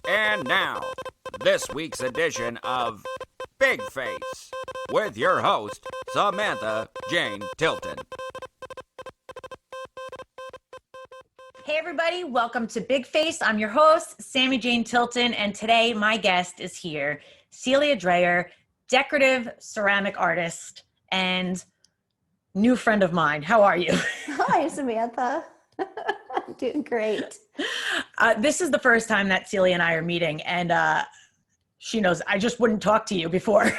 And now, this week's edition of Big Face with your host, Samantha Jane Tilton. Hey everybody, welcome to Big Face. I'm your host, Sammy Jane Tilton, and today my guest is here, Celia Dreher, decorative ceramic artist and new friend of mine. How are you? Hi, Samantha. I'm doing great. This is the first time that Celia and I are meeting, and she knows I just wouldn't talk to you before.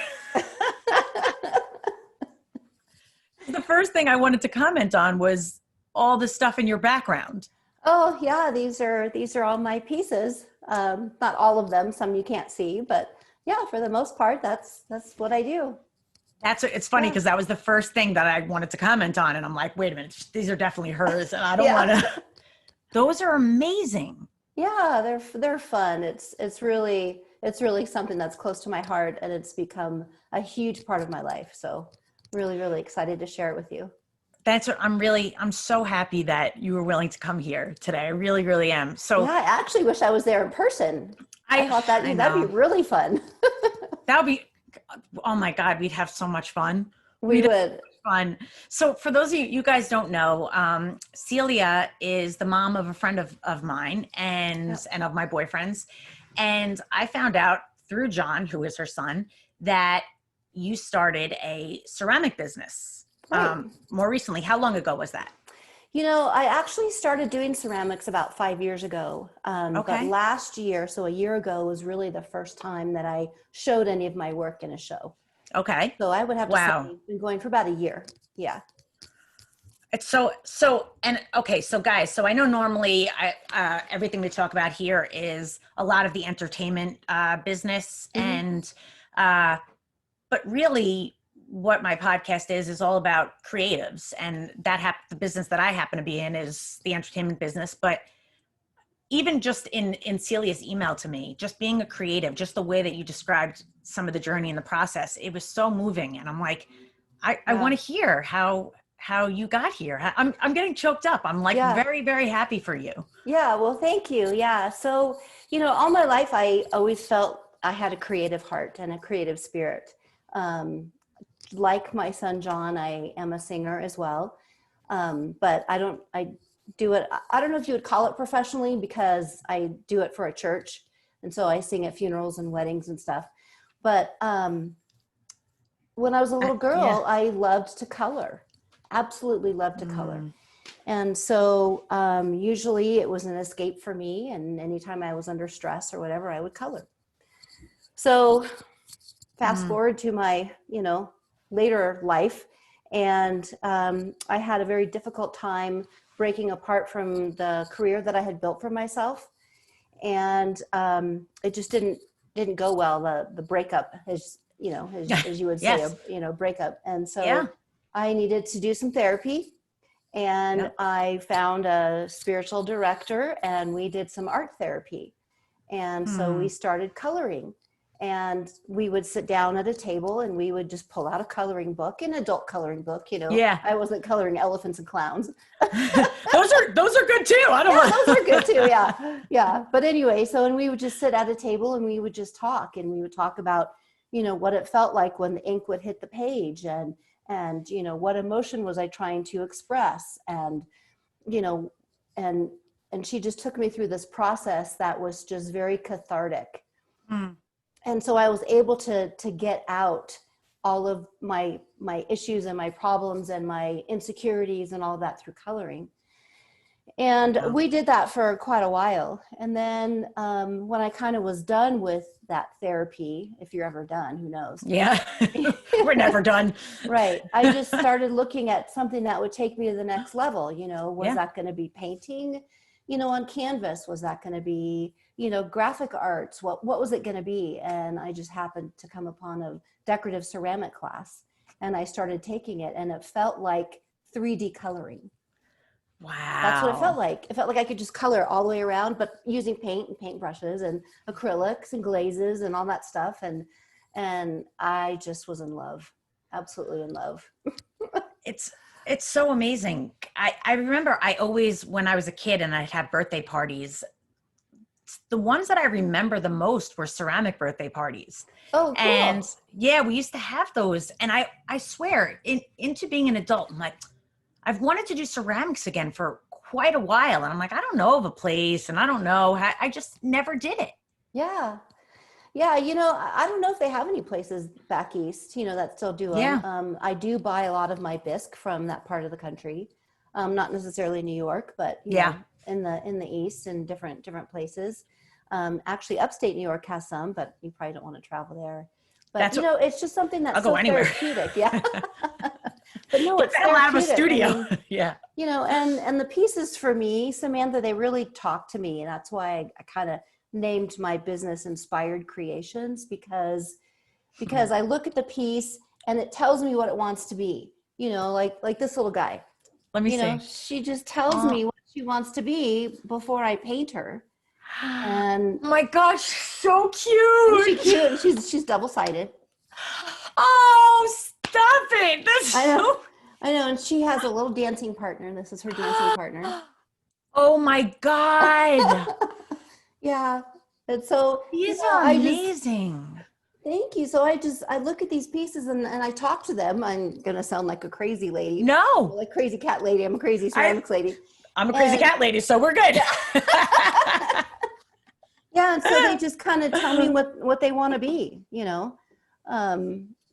The first thing I wanted to comment on was all the stuff in your background. Oh yeah, these are all my pieces. Not all of them, some you can't see, but yeah, for the most part, that's what I do. It's funny because that was the first thing that I wanted to comment on, and I'm like, wait a minute, these are definitely hers, and I don't want to. Those are amazing. Yeah, they're fun. It's really something that's close to my heart, and it's become a huge part of my life. So really excited to share it with you. That's what I'm so happy that you were willing to come here today. I really am. So yeah, I actually wish I was there in person. I thought that'd be really fun. That would be, oh my God, we'd have so much fun. We would. Fun. So for those of you guys don't know, Celia is the mom of a friend of mine and of my boyfriend's. And I found out through John, who is her son, that you started a ceramic business more recently. How long ago was that? You know, I actually started doing ceramics about 5 years ago. But last year, so a year ago, was really the first time that I showed any of my work in a show. Okay. So I would have to say I've been going for about a year. Yeah. It's so guys, so I know normally everything we talk about here is a lot of the entertainment business and but really what my podcast is all about creatives, and the business that I happen to be in is the entertainment business. But even just in Celia's email to me, just being a creative, just the way that you described some of the journey and the process, it was so moving. And I'm like, I want to hear how you got here. I'm getting choked up. I'm like very happy for you. Yeah. Well, thank you. Yeah. So, you know, all my life, I always felt I had a creative heart and a creative spirit. Like my son, John, I am a singer as well. But I don't know if you would call it professionally because I do it for a church. And so I sing at funerals and weddings and stuff. But when I was a little girl, I loved to color, absolutely loved to color. And so usually it was an escape for me. And anytime I was under stress or whatever, I would color. So fast forward to my, later life. And I had a very difficult time breaking apart from the career that I had built for myself. And it just didn't go well. The breakup as you would say, breakup. And so I needed to do some therapy, and I found a spiritual director, and we did some art therapy. And so we started coloring. And we would sit down at a table and we would just pull out a coloring book, an adult coloring book, I wasn't coloring elephants and clowns. Those are good too. Those are good too. Yeah. Yeah. But anyway, and we would just sit at a table and we would just talk, and we would talk about, what it felt like when the ink would hit the page, and what emotion was I trying to express. And, and she just took me through this process that was just very cathartic. And so I was able to get out all of my issues and my problems and my insecurities and all of that through coloring. And we did that for quite a while. And then when I kind of was done with that therapy, if you're ever done, who knows? Yeah, we're never done. Right. I just started looking at something that would take me to the next level. Was that going to be painting, on canvas? Was that going to be, graphic arts? What was it going to be? And I just happened to come upon a decorative ceramic class, and I started taking it, and it felt like 3D coloring. Wow. That's what it felt like. It felt like I could just color all the way around, but using paint and paintbrushes and acrylics and glazes and all that stuff. And I just was in love, absolutely in love. It's so amazing. I remember I always, when I was a kid and I'd have birthday parties, the ones that I remember the most were ceramic birthday parties. Oh, cool. And yeah, we used to have those. And I swear, into being an adult, I'm like, I've wanted to do ceramics again for quite a while. And I'm like, I don't know of a place, and I don't know. I just never did it. Yeah. Yeah, I don't know if they have any places back east, that still do them. Yeah. I do buy a lot of my bisque from that part of the country. Not necessarily New York, but you know, in the east and different places. Actually, upstate New York has some, but you probably don't want to travel there. But it's just something that's so therapeutic. Yeah. But no, it's out of a studio. I mean, yeah. And the pieces for me, Samantha, they really talk to me, and that's why I kind of named my business Inspired Creations, because I look at the piece and it tells me what it wants to be. Like this little guy. Let me see. She just tells me what she wants to be before I paint her. And oh my gosh, so cute. She's cute. She's double-sided. Oh, stop it. That's I know. And she has a little dancing partner, and this is her dancing partner. Oh my God. Yeah. And so these are amazing. Thank you. So I look at these pieces and I talk to them. I'm going to sound like a crazy lady. No. Like crazy cat lady. I'm a crazy ceramics lady. I'm a crazy cat lady, so we're good. Yeah. And so they just kind of tell me what they want to be,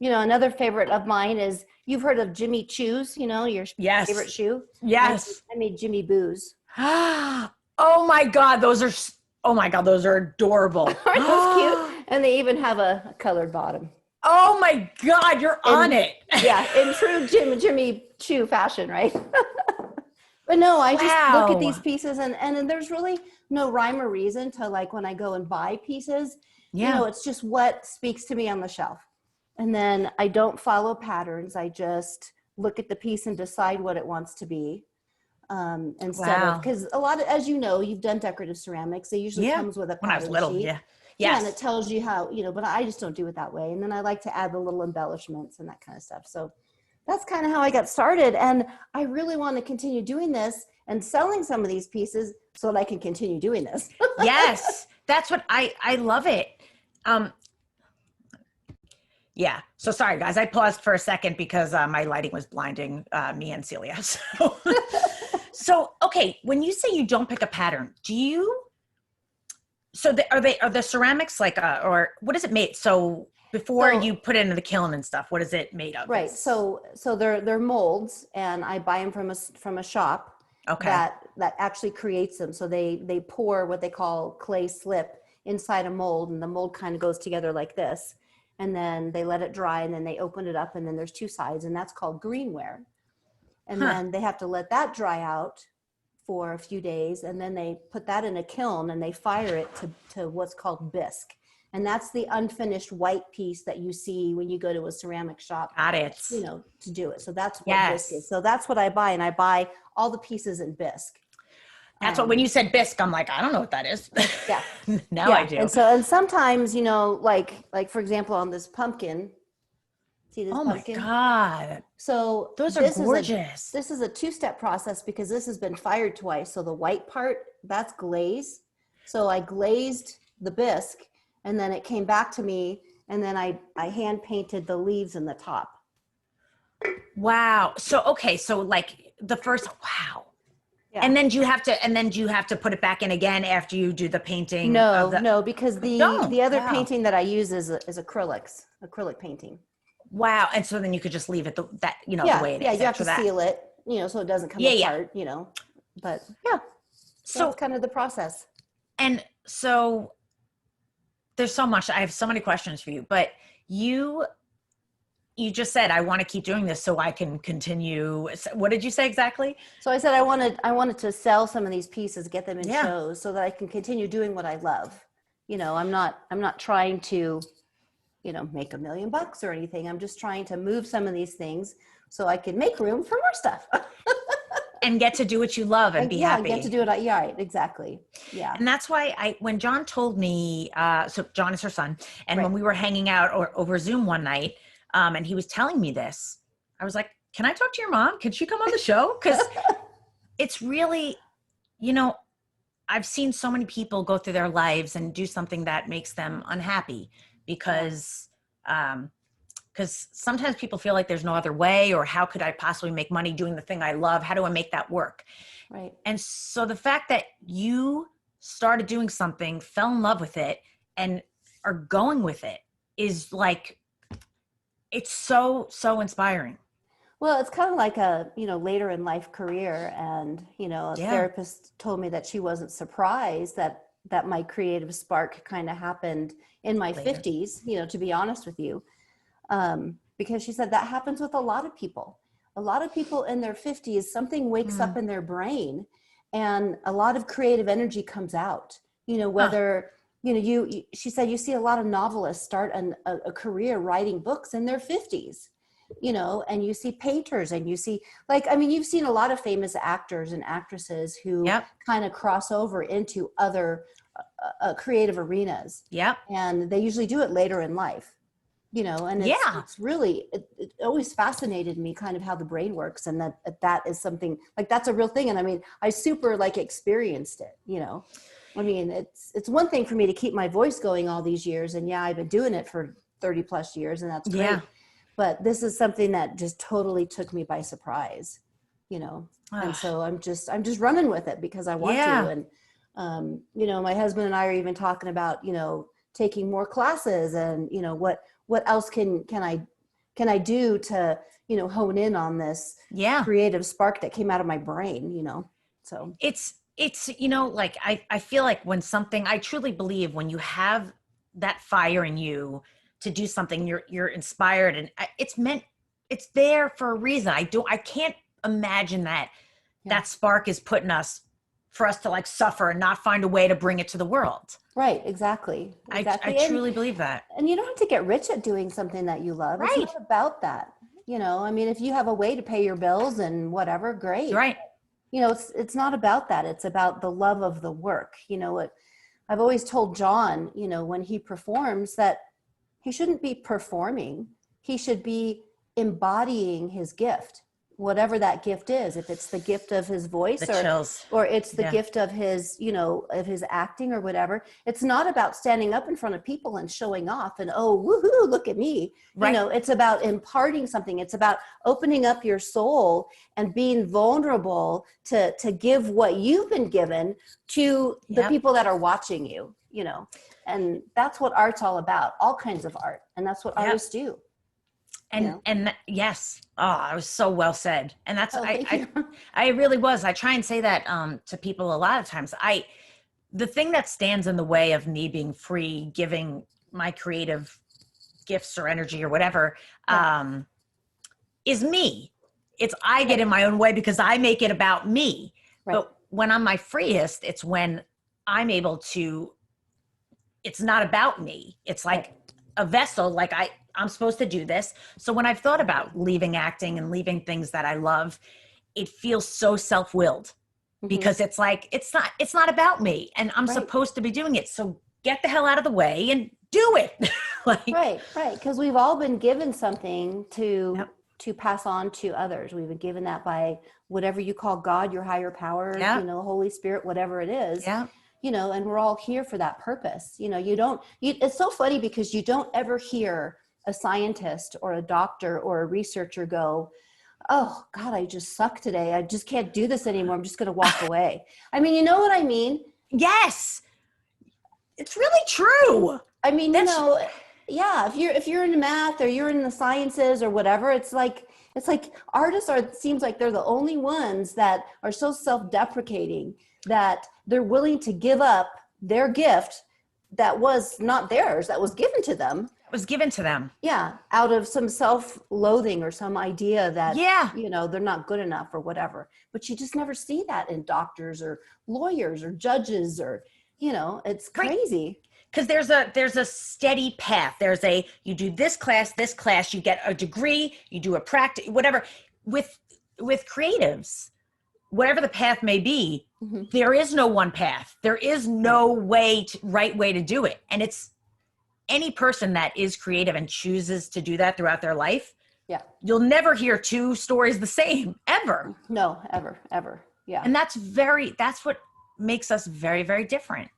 another favorite of mine is, you've heard of Jimmy Choo's, your favorite shoe? Yes. I made Jimmy Boo's. Oh my God. Those are adorable. Aren't those cute? And they even have a colored bottom. Oh my God, you're on it. Yeah, in true Jimmy Choo fashion, right? But no, I just look at these pieces and there's really no rhyme or reason to, like, when I go and buy pieces, it's just what speaks to me on the shelf. And then I don't follow patterns. I just look at the piece and decide what it wants to be. Instead of, because a lot of, as you know, you've done decorative ceramics. It usually comes with a pattern when I was little, sheet. Yeah, and it tells you how, but I just don't do it that way. And then I like to add the little embellishments and that kind of stuff. So that's kind of how I got started. And I really want to continue doing this and selling some of these pieces so that I can continue doing this. Yes, that's what I love it. Yeah. So sorry, guys. I paused for a second because my lighting was blinding me and Celia. So okay. When you say you don't pick a pattern, do you? So are the ceramics like or what is it made? So before you put it into the kiln and stuff, what is it made of? Right. So they're molds, and I buy them from a shop that actually creates them. So they pour what they call clay slip inside a mold, and the mold kind of goes together like this. And then they let it dry, and then they open it up, and then there's two sides, and that's called greenware. And then they have to let that dry out for a few days, and then they put that in a kiln and they fire it to what's called bisque. And that's the unfinished white piece that you see when you go to a ceramic shop. Got it. To do it. So that's what bisque is. So that's what I buy, and I buy all the pieces in bisque. That's what, when you said bisque, I'm like, I don't know what that is. Yeah. Now I do. And sometimes, like for example, on this pumpkin, see this pumpkin? Oh my God. So those are gorgeous. This is a two-step process because this has been fired twice. So the white part, that's glaze. So I glazed the bisque, and then it came back to me, and then I hand painted the leaves in the top. Wow. So, okay. So like the first, wow. Yeah. And then do you have to put it back in again after you do the painting? No, because the other painting that I use is acrylic painting. Wow. And so then you could just leave it the way it is. Yeah, you have to seal it, so it doesn't come apart, but so that's kind of the process. And so there's so much, I have so many questions for you, but you just said, I want to keep doing this so I can continue. What did you say exactly? So I said, I wanted to sell some of these pieces, get them in shows so that I can continue doing what I love. I'm not trying to, make $1 million or anything. I'm just trying to move some of these things so I can make room for more stuff. And get to do what you love and be happy. Get to do it. Yeah, right, exactly. Yeah. And that's why when John told me, so John is her son, and when we were hanging out over Zoom one night, and he was telling me this, I was like, can I talk to your mom? Can she come on the show? Because it's really, I've seen so many people go through their lives and do something that makes them unhappy because sometimes people feel like there's no other way, or how could I possibly make money doing the thing I love? How do I make that work? Right. And so the fact that you started doing something, fell in love with it, and are going with it is like, it's so, so inspiring. Well, it's kind of like a, later in life career. And, a therapist told me that she wasn't surprised that my creative spark kind of happened in my Later. 50s, to be honest with you. Because she said that happens with a lot of people. A lot of people in their 50s, something wakes up in their brain and a lot of creative energy comes out, whether, she said, you see a lot of novelists start a career writing books in their 50s, and you see painters and you see you've seen a lot of famous actors and actresses who kind of cross over into other creative arenas. Yep. And they usually do it later in life. And it's really, it always fascinated me kind of how the brain works, and that is something like, that's a real thing. And I super experienced it, it's one thing for me to keep my voice going all these years. And I've been doing it for 30 plus years, and that's great. Yeah. But this is something that just totally took me by surprise, and so I'm just running with it because I want to. And, my husband and I are even talking about, taking more classes and, what else can I do to, hone in on this creative spark that came out of my brain, so. It's, I feel like when something, I truly believe when you have that fire in you to do something, you're inspired, and it's there for a reason. I can't imagine that spark is putting us for us to suffer and not find a way to bring it to the world. Right. Exactly. I truly believe that. And you don't have to get rich at doing something that you love. Right. It's not about that. If you have a way to pay your bills and whatever, great. Right. It's not about that. It's about the love of the work. I've always told John, when he performs, that he shouldn't be performing. He should be embodying his gift, whatever that gift is. If it's the gift of his voice or it's the gift of his, of his acting or whatever. It's not about standing up in front of people and showing off and, oh, woohoo, look at me. Right. It's about imparting something. It's about opening up your soul and being vulnerable to give what you've been given to the people that are watching you, and that's what art's all about, all kinds of art. And that's what artists do. And yes. Oh, it was so well said. And that's, I really was. I try and say that to people a lot of times. The thing that stands in the way of me being free, giving my creative gifts or energy or whatever, is me. I get in my own way because I make it about me. Right. But when I'm my freest, it's when I'm able to, it's not about me. It's like a vessel, I'm supposed to do this. So when I've thought about leaving acting and leaving things that I love, it feels so self-willed because it's not about me, and I'm supposed to be doing it. So get the hell out of the way and do it. Right. Because we've all been given something to pass on to others. We've been given that by whatever you call God, your higher power, Holy Spirit, whatever it is. Yeah. And we're all here for that purpose. It's so funny because you don't ever hear a scientist or a doctor or a researcher go, oh God, I just suck today. I just can't do this anymore. I'm just going to walk away. You know what I mean? Yes. It's really true. If you're in math or you're in the sciences or whatever, it's like artists it seems like they're the only ones that are so self-deprecating that they're willing to give up their gift that was not theirs, that was given to them. Yeah. Out of some self-loathing or some idea that, they're not good enough or whatever. But you just never see that in doctors or lawyers or judges or, it's crazy. Because there's a steady path. You do this class, you get a degree, you do a practice, whatever. With creatives, whatever the path may be, there is no one path. There is no right way to do it. And it's any person that is creative and chooses to do that throughout their life. Yeah. You'll never hear two stories the same, ever. No, ever. Yeah. And that's what makes us very, very different.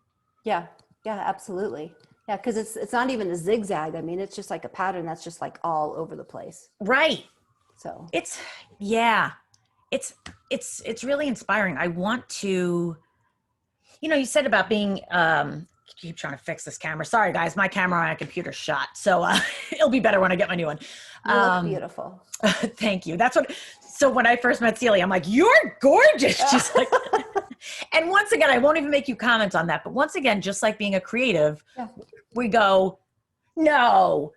Yeah. Yeah, absolutely. Yeah. Cause it's not even a zigzag. I mean, it's just like a pattern that's just like all over the place. Right. So It's it's really inspiring. I want to, you said about being, keep trying to fix this camera. Sorry guys, my camera on my computer's shot. So it'll be better when I get my new one. you look beautiful. Thank you. So when I first met Celia, I'm like, you're gorgeous. She's like, and once again, I won't even make you comment on that. But once again, just like being a creative, we go, no,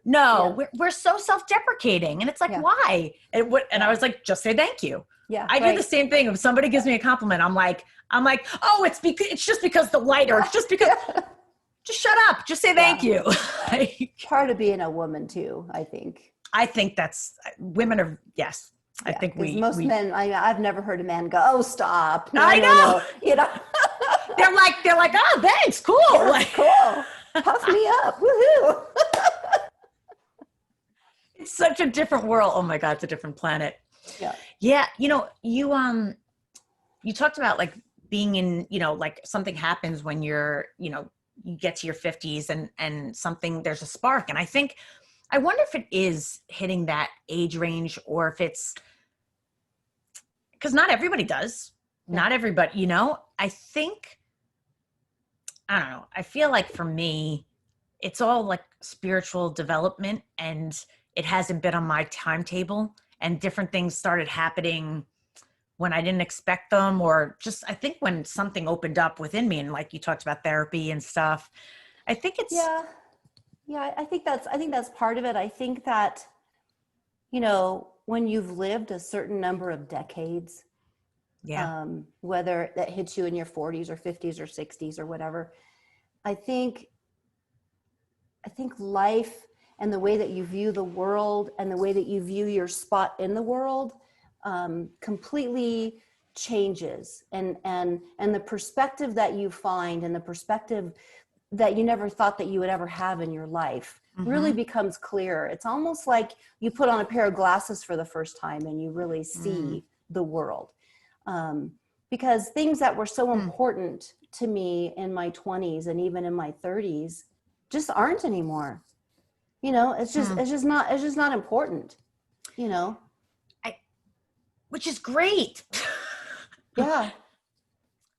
we're so self-deprecating. And it's like, why? And I was like, just say thank you. Yeah. I do the same thing. If somebody gives me a compliment, I'm like, oh, it's just because the light, or it's just because, just shut up. Just say thank you. Part of being a woman too, I think. I think that's, women are, yes. I think most men, I've never heard a man go, oh, stop. No, I know. They're like, oh, thanks. Cool. Yeah, like, cool. Puff me up. Woohoo. It's such a different world. Oh my God. It's a different planet. Yeah. Yeah. You talked about like being in, like something happens when you're, you get to your 50s and something, there's a spark. And I wonder if it is hitting that age range, or if it's, because not everybody does. Not everybody, I don't know. I feel like for me, it's all like spiritual development, and it hasn't been on my timetable, and different things started happening when I didn't expect them, or just, I think when something opened up within me, and like you talked about therapy and stuff, I think it's, yeah, I think that's part of it. I think that, when you've lived a certain number of decades, whether that hits you in your 40s or 50s or 60s or whatever, I think life and the way that you view the world and the way that you view your spot in the world completely changes, and the perspective that you find, and the perspective that you never thought that you would ever have in your life really becomes clearer. It's almost like you put on a pair of glasses for the first time and you really see the world. Because things that were so important to me in my 20s and even in my 30s just aren't anymore. It's just not important, which is great. Yeah.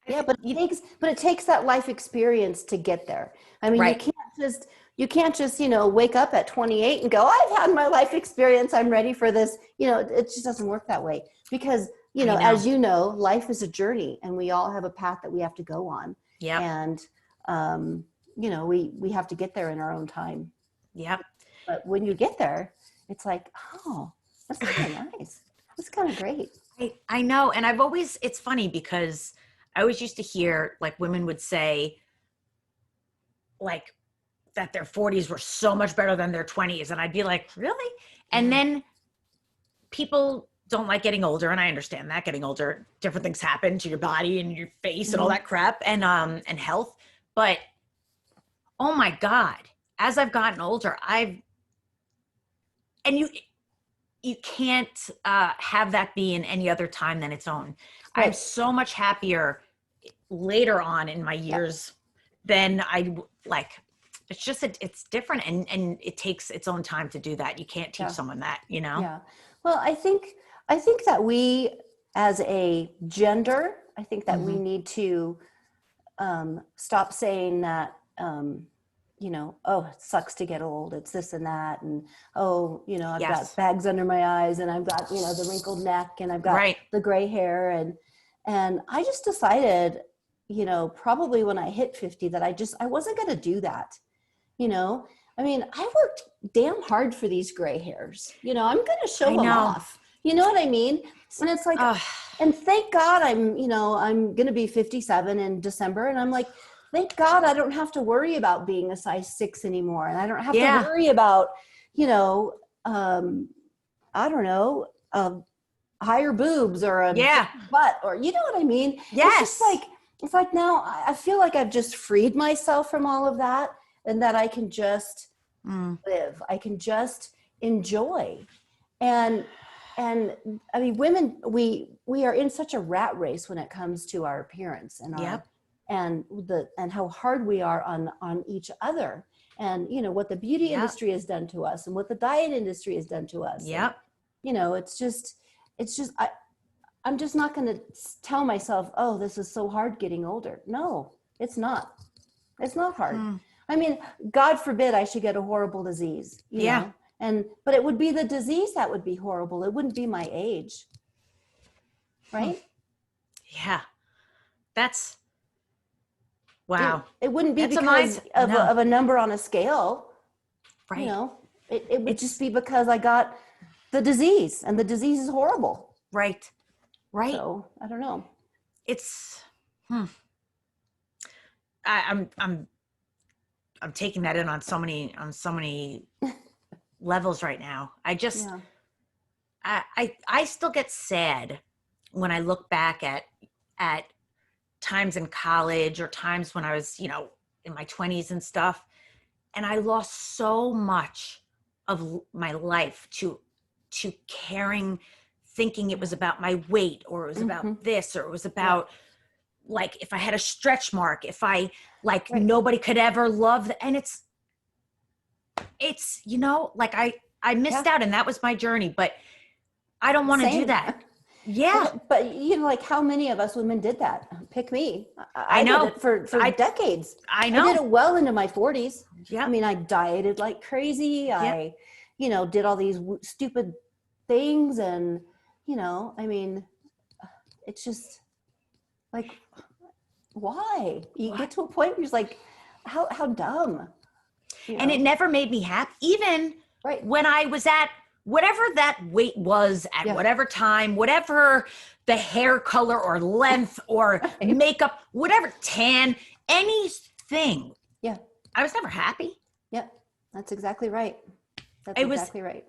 Yeah, but it takes that life experience to get there. I mean, you can't just, wake up at 28 and go, I've had my life experience, I'm ready for this. It just doesn't work that way, because, as life is a journey, and we all have a path that we have to go on. Yeah. And, we have to get there in our own time. Yeah. But when you get there, it's like, oh, that's kind of nice. That's kind of great. I know. And it's funny because I always used to hear like women would say like that their 40s were so much better than their 20s. And I'd be like, really? And then people don't like getting older. And I understand that getting older, different things happen to your body and your face and all that crap and health. But oh my God, as I've gotten older, you can't have that be in any other time than its own. Right. I'm so much happier later on in my years than I like. It's just, it's different, and it takes its own time to do that. You can't teach someone that, Yeah. Well, I think that we, as a gender, I think that we need to stop saying that, oh, it sucks to get old. It's this and that. And, oh, I've got bags under my eyes, and I've got, the wrinkled neck, and I've got the gray hair. And I just decided, probably when I hit 50 that I wasn't going to do that. I mean, I worked damn hard for these gray hairs, I'm going to show them off. You know what I mean? And it's like, and thank God I'm going to be 57 in December. And I'm like, thank God I don't have to worry about being a size 6 anymore. And I don't have to worry about, I don't know, higher boobs or a butt, or, you know what I mean? Yes. It's like now I feel like I've just freed myself from all of that, and that I can just live. I can just enjoy. And I mean, women, we are in such a rat race when it comes to our appearance and and how hard we are on each other, and what the beauty industry has done to us, and what the diet industry has done to us. Yep. And, it's just I'm just not going to tell myself, oh, this is so hard getting older. No, it's not. It's not hard. I mean, God forbid I should get a horrible disease. You know? But it would be the disease that would be horrible. It wouldn't be my age. Right? Yeah. That's, wow. It wouldn't be That's because of a number on a scale. Right. It would just be because I got the disease, and the disease is horrible. Right. Right. So I don't know. It's, I'm taking that in on so many levels right now. I just, I still get sad when I look back at times in college, or times when I was, in my 20s and stuff. And I lost so much of my life to caring, thinking it was about my weight, or it was about this, or it was about like, if I had a stretch mark, if I nobody could ever love that. And it's, like I missed out, and that was my journey, but I don't want to do that. Yeah. But like, how many of us women did that? Pick me. I know. Did it for decades. I know. I did it well into my 40s. Yeah. I mean, I dieted like crazy. Yeah. I, did all these stupid things, and, I mean, it's just like, why? You get to a point where you're just like, how dumb. And it never made me happy. Even when I was at whatever that weight was at whatever time, whatever the hair color or length or makeup, whatever, tan, anything. Yeah. I was never happy. Yep. That's exactly right. That's exactly right.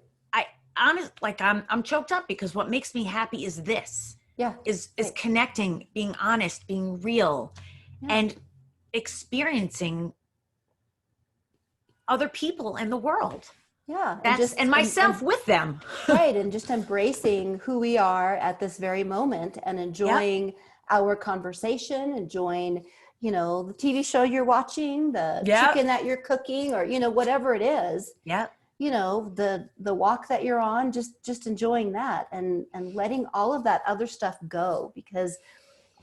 I'm choked up, because what makes me happy is this. Yeah. Is connecting, being honest, being real, and experiencing other people in the world. Yeah. And myself with them. Right. And just embracing who we are at this very moment, and enjoying our conversation, enjoying, the TV show you're watching, the chicken that you're cooking, or, whatever it is. Yeah. The walk that you're on, just enjoying that, and letting all of that other stuff go, because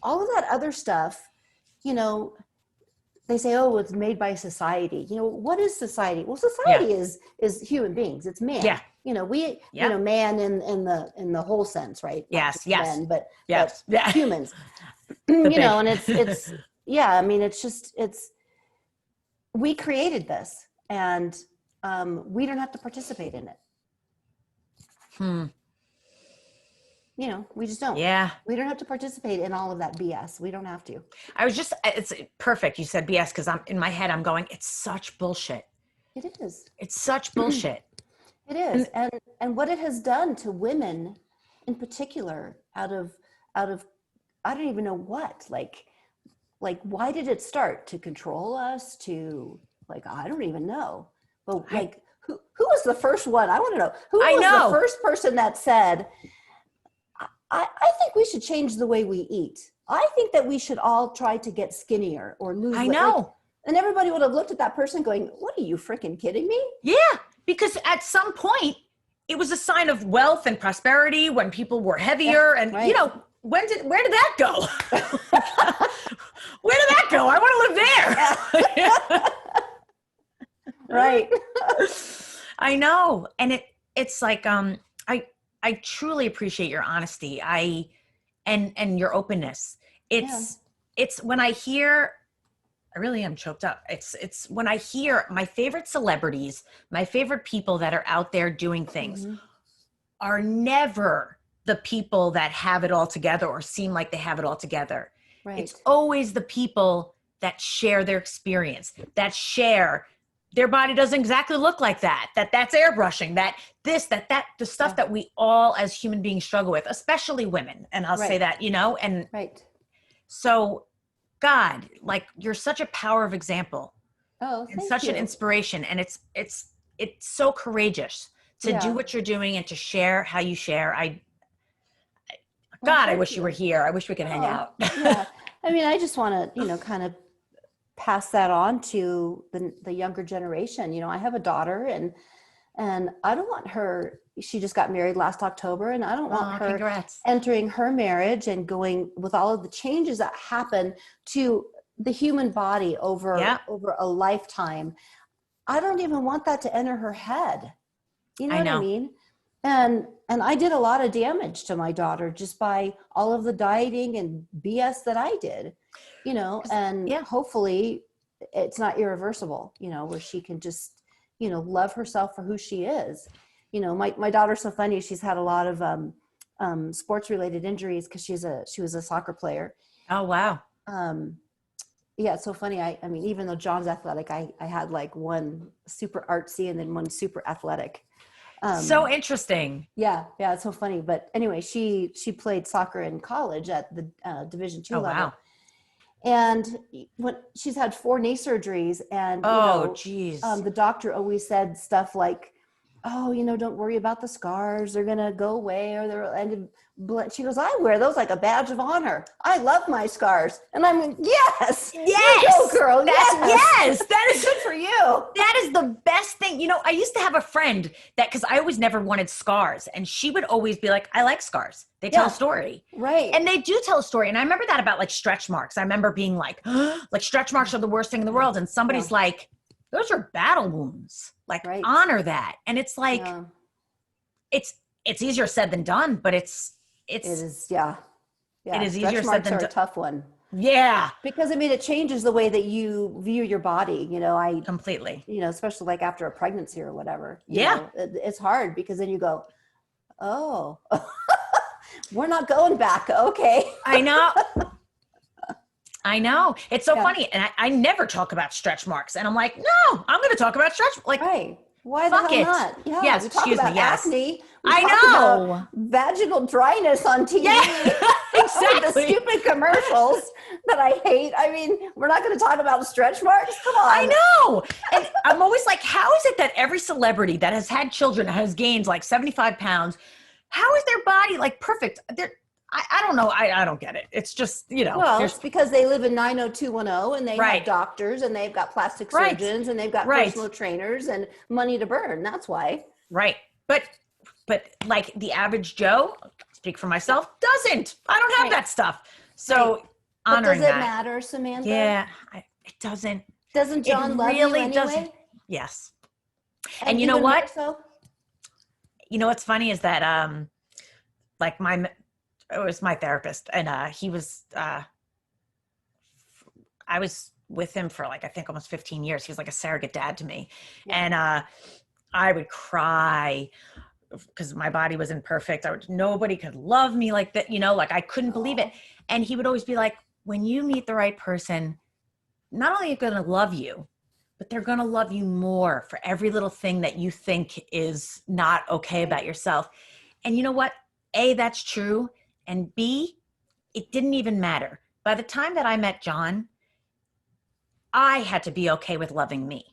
all of that other stuff, they say, oh, it's made by society. What is society? Well, society is human beings. It's man. Yeah. Man in the whole sense, right? Yes. Yes. Men, but humans. And it's I mean, it's we created this, and we don't have to participate in it. We just don't. Yeah. We don't have to participate in all of that BS. We don't have to. It's perfect. You said BS, because I'm in my head, I'm going, it's such bullshit. It is. It's such bullshit. It is. And what it has done to women in particular, out of, I don't even know what, like, why did it start? To control us, to I don't even know. But who was the first one? I want to know. Who was the first person that said, I think we should change the way we eat. I think that we should all try to get skinnier or lose weight. I know. And everybody would have looked at that person going, what, are you freaking kidding me? Yeah, because at some point it was a sign of wealth and prosperity when people were heavier. And, where did that go? Where did that go? I want to live there. Right. I know. And it's like, I truly appreciate your honesty. And your openness. It's when I hear, I really am choked up. It's when I hear my favorite celebrities, my favorite people that are out there doing things are never the people that have it all together or seem like they have it all together. Right. It's always the people that share their experience, that share their body doesn't exactly look like that. That's airbrushing, the stuff that we all as human beings struggle with, especially women. And I'll say that, and so God, you're such a power of example. Oh, and such an inspiration. And it's so courageous to do what you're doing and to share how you share. I wish you were here. I wish we could hang out. I mean, I just want to, kind of pass that on to the younger generation. I have a daughter, and I don't want her, she just got married last October, and I don't want her congrats. entering her marriage and going with all of the changes that happen to the human body over a lifetime. I don't even want that to enter her head. You know what I mean? And I did a lot of damage to my daughter just by all of the dieting and BS that I did, and hopefully it's not irreversible, where she can just, love herself for who she is. My daughter's so funny. She's had a lot of sports related injuries because she was a soccer player. Oh, wow. Yeah, it's so funny. I mean, even though John's athletic, I had like one super artsy and then one super athletic. So interesting. Yeah, it's so funny. But anyway, she played soccer in college at the Division II level. Wow. And when she's had 4 knee surgeries, and the doctor always said stuff like, "Oh, don't worry about the scars; they're gonna go away." Or they're and she goes, "I wear those like a badge of honor. I love my scars." And I'm like, "Yes, you go, girl. Yes, that is good for you. That is the best thing." I used to have a friend that, because I always never wanted scars, and she would always be like, "I like scars. They tell a story." Right. And they do tell a story. And I remember that about like stretch marks. I remember being like, like stretch marks are the worst thing in the world. And somebody's like, "Those are battle wounds. Like honor that." And it's like, it's easier said than done, but it is. It is easier said than done. A tough one. Yeah. Because I mean, it changes the way that you view your body, I completely, especially like after a pregnancy or whatever. It's hard because then you go, "Oh, we're not going back." Okay. I know. It's so funny. And I never talk about stretch marks. And I'm like, no, I'm going to talk about stretch. Like, why the hell not? Yeah, yes, we talk about acne. I know. About vaginal dryness on TV. Yeah, exactly. The stupid commercials that I hate. I mean, we're not going to talk about stretch marks? Come on. I know. And I'm always like, how is it that every celebrity that has had children has gained like 75 pounds? How is their body like perfect? I don't know. I don't get it. It's just, Well, it's because they live in 90210 and they have doctors and they've got plastic surgeons and they've got personal trainers and money to burn. That's why. Right. But like the average Joe, speak for myself, doesn't. I don't have that stuff. So honoring that. Does it matter, Samantha? Yeah, it doesn't. Doesn't John love you anyway? Doesn't. Yes. And you know what? So? What's funny is that like it was my therapist, and he was I was with him for like I think almost 15 years. He was like a surrogate dad to me. And I would cry because my body was imperfect. Nobody could love me like that, like I couldn't believe it. And he would always be like, when you meet the right person, not only are they going to love you, but they're going to love you more for every little thing that you think is not okay about yourself. And you know what? A, that's true. And B, it didn't even matter. By the time that I met John, I had to be okay with loving me.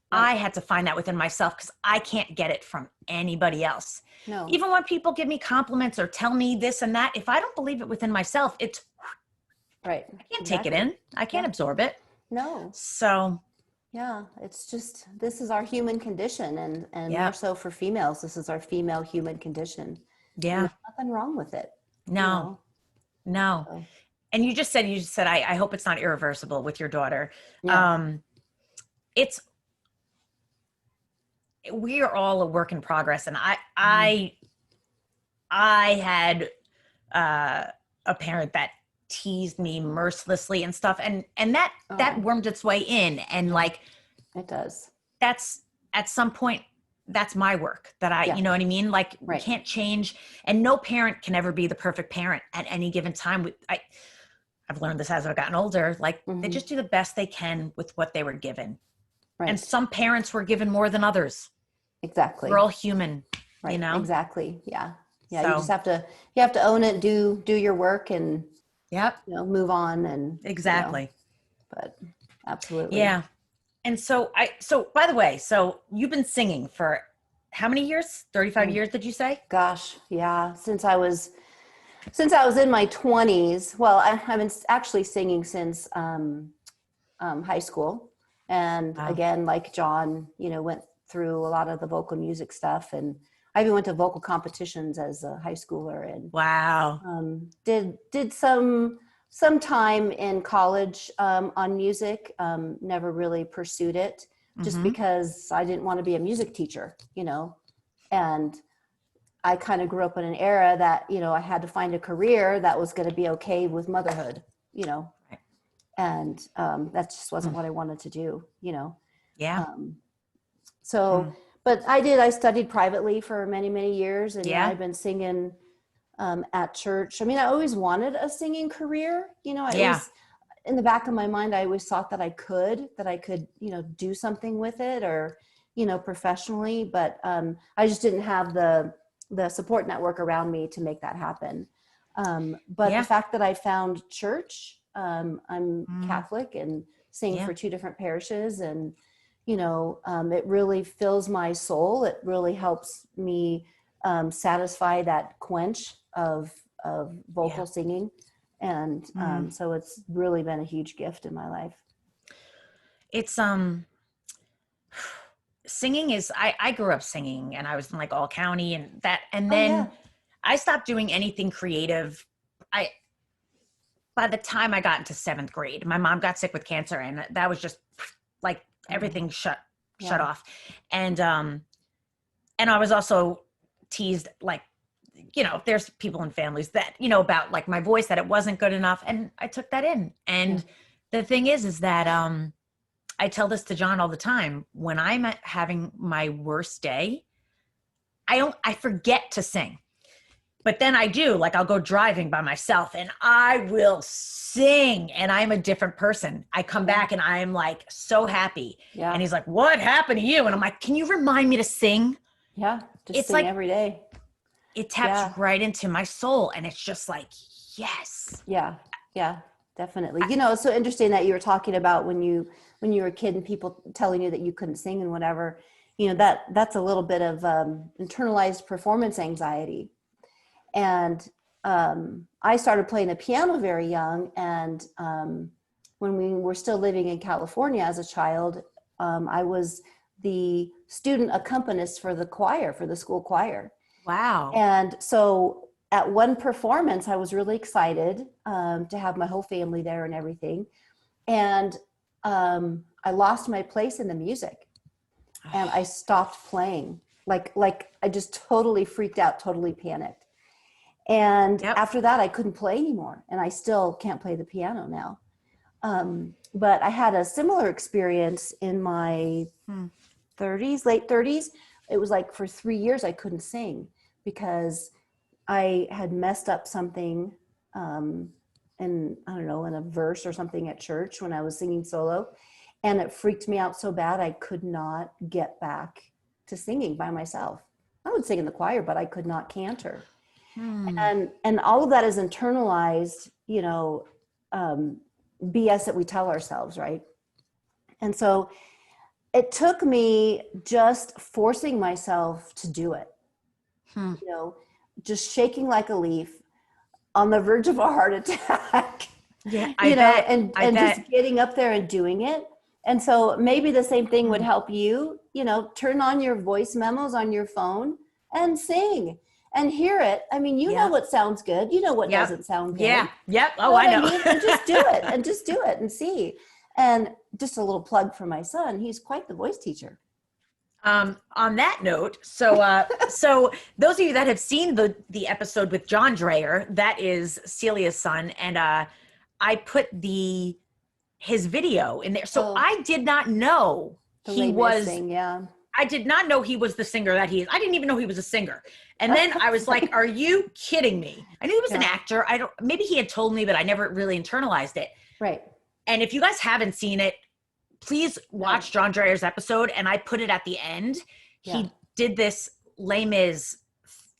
I had to find that within myself because I can't get it from anybody else. No. Even when people give me compliments or tell me this and that, if I don't believe it within myself, it's right. I can't take it in. I can't absorb it. No. So yeah, it's just, this is our human condition, and more so for females, this is our female human condition. Yeah. And there's nothing wrong with it. No. So. And you just said, I hope it's not irreversible with your daughter. Yeah. We are all a work in progress. And I had a parent that teased me mercilessly and stuff. And that wormed its way in. And like, it does. That's at some point, that's my work that you know what I mean? Like we can't change, and no parent can ever be the perfect parent at any given time. I've learned this as I've gotten older, like they just do the best they can with what they were given. Right. And some parents were given more than others. Exactly. We're all human, right. Exactly. Yeah. Yeah. So, you have to own it, do your work, and move on, and exactly. But absolutely. Yeah. And so by the way, so you've been singing for how many years? 35 years, did you say? Gosh. Yeah. Since I was since I was in my 20s, well, I've been actually singing since high school. And Wow. again, like John, went through a lot of the vocal music stuff. And I even went to vocal competitions as a high schooler, and Wow. did some time in college on music. Never really pursued it just because I didn't want to be a music teacher, and I kind of grew up in an era that, I had to find a career that was going to be okay with motherhood, Right. and that just wasn't what I wanted to do, Yeah. So, but I studied privately for many, many years, and Yeah. I've been singing at church. I mean, I always wanted a singing career, I always, in the back of my mind, I always thought that I could, do something with it, or, professionally, but I just didn't have the support network around me to make that happen. But the fact that I found church, I'm Catholic and sing for 2 different parishes, and, it really fills my soul. It really helps me satisfy that quench of vocal singing. And so it's really been a huge gift in my life. It's singing is I grew up singing, and I was in like all county and that, and then I stopped doing anything creative. By the time I got into 7th grade, my mom got sick with cancer, and that was just like everything shut off. And I was also teased, like, there's people in families that, about like my voice, that it wasn't good enough. And I took that in. And the thing is that I tell this to John all the time. When I'm having my worst day, I forget to sing. But then I do, like, I'll go driving by myself and I will sing, and I'm a different person. I come back and I'm like so happy. Yeah. And he's like, "What happened to you?" And I'm like, "Can you remind me to sing?" Yeah. Just it's sing like every day. It taps right into my soul, and it's just like, yes. Yeah. Yeah, definitely. It's so interesting that you were talking about when you were a kid and people telling you that you couldn't sing and whatever, that's a little bit of internalized performance anxiety. And I started playing the piano very young. And when we were still living in California as a child, I was the student accompanist for the school choir. Wow. And so at one performance, I was really excited to have my whole family there and everything. And I lost my place in the music, and I stopped playing. Like I just totally freaked out, totally panicked. And after that, I couldn't play anymore. And I still can't play the piano now. But I had a similar experience in my 30s, late 30s. It was like for 3 years, I couldn't sing because I had messed up something in a verse or something at church when I was singing solo. And it freaked me out so bad, I could not get back to singing by myself. I would sing in the choir, but I could not cantor. And all of that is internalized, BS that we tell ourselves, right? And so it took me just forcing myself to do it, just shaking like a leaf on the verge of a heart attack, and just getting up there and doing it. And so maybe the same thing would help you, turn on your voice memos on your phone and sing. And hear it. I mean, know what sounds good. You know what doesn't sound good. Yeah. Yep. Oh, I know. And just do it. And just do it and see. And just a little plug for my son. He's quite the voice teacher. On that note, so those of you that have seen the episode with John Dreher, that is Celia's son, and I put his video in there. So I did not know he was. I did not know he was the singer that he is. I didn't even know he was a singer. And then I was like, "Are you kidding me?" I knew he was an actor. Maybe he had told me, but I never really internalized it. Right. And if you guys haven't seen it, please watch John Dreher's episode. And I put it at the end. He did this Les Mis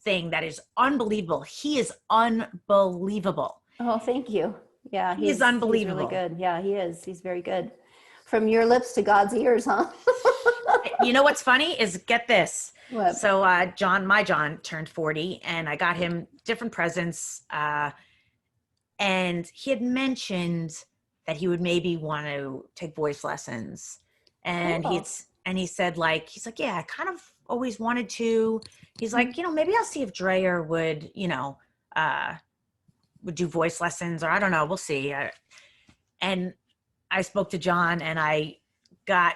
thing that is unbelievable. He is unbelievable. Oh, thank you. Yeah, he's unbelievable. He's really good. Yeah, he is. He's very good. From your lips to God's ears, huh? You know what's funny is, get this. What? So my John turned 40 and I got him different presents. And he had mentioned that he would maybe want to take voice lessons. And Cool. he said like, he's like, yeah, I kind of always wanted to. He's Mhm. like, maybe I'll see if Dreher would, would do voice lessons, or I don't know, we'll see. And I spoke to John and I got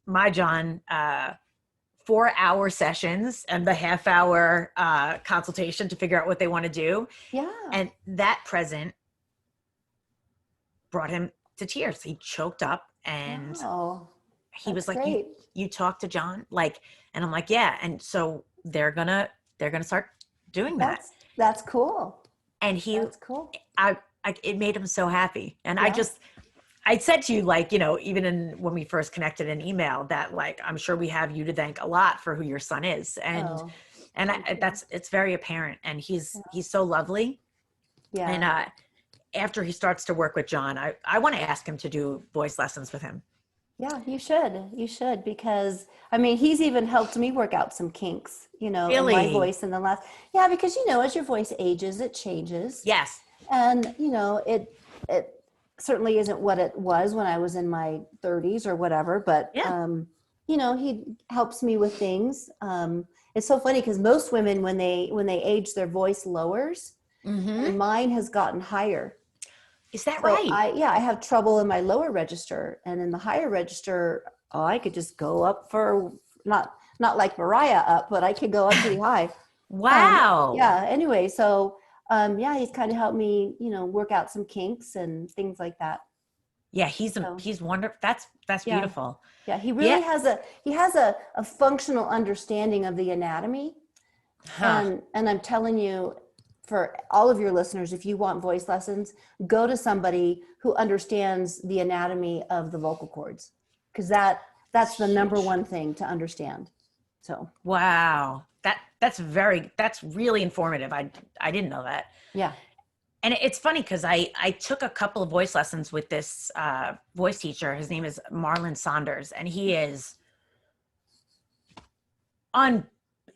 my John 4-hour sessions and the half-hour consultation to figure out what they want to do. Yeah. And that present brought him to tears. He choked up and Wow. he was That's like, great. you talked to John? Like, and I'm like, yeah. And so they're gonna start doing that. That's cool. And That's cool. it made him so happy. And Yeah. I said to you, like, even when we first connected in email, that like, I'm sure we have you to thank a lot for who your son is. And, Oh, thank you. it's very apparent. And he's so lovely. Yeah. And, after he starts to work with John, I want to ask him to do voice lessons with him. Yeah, you should. You should, because I mean, he's even helped me work out some kinks, in my Really? voice in the last. Yeah, because as your voice ages, it changes. Yes. And it certainly isn't what it was when I was in my 30s or whatever, but Yeah. he helps me with things. It's so funny because most women, when they age, their voice lowers, Mm-hmm. and mine has gotten higher. Is that So right? I have trouble in my lower register, and in the higher register, I could just go up for not like Mariah up, but I could go up pretty high. Wow. Yeah. Anyway, so he's kind of helped me, work out some kinks and things like that. Yeah, he's wonderful. That's Yeah. beautiful. Yeah, he really has a functional understanding of the anatomy, Huh. and I'm telling you, for all of your listeners, if you want voice lessons, go to somebody who understands the anatomy of the vocal cords, because that's the number one thing to understand. So Wow. That's really informative. I didn't know that. yeah. And it's funny because I took a couple of voice lessons with this voice teacher. His name is Marlon Saunders, and he is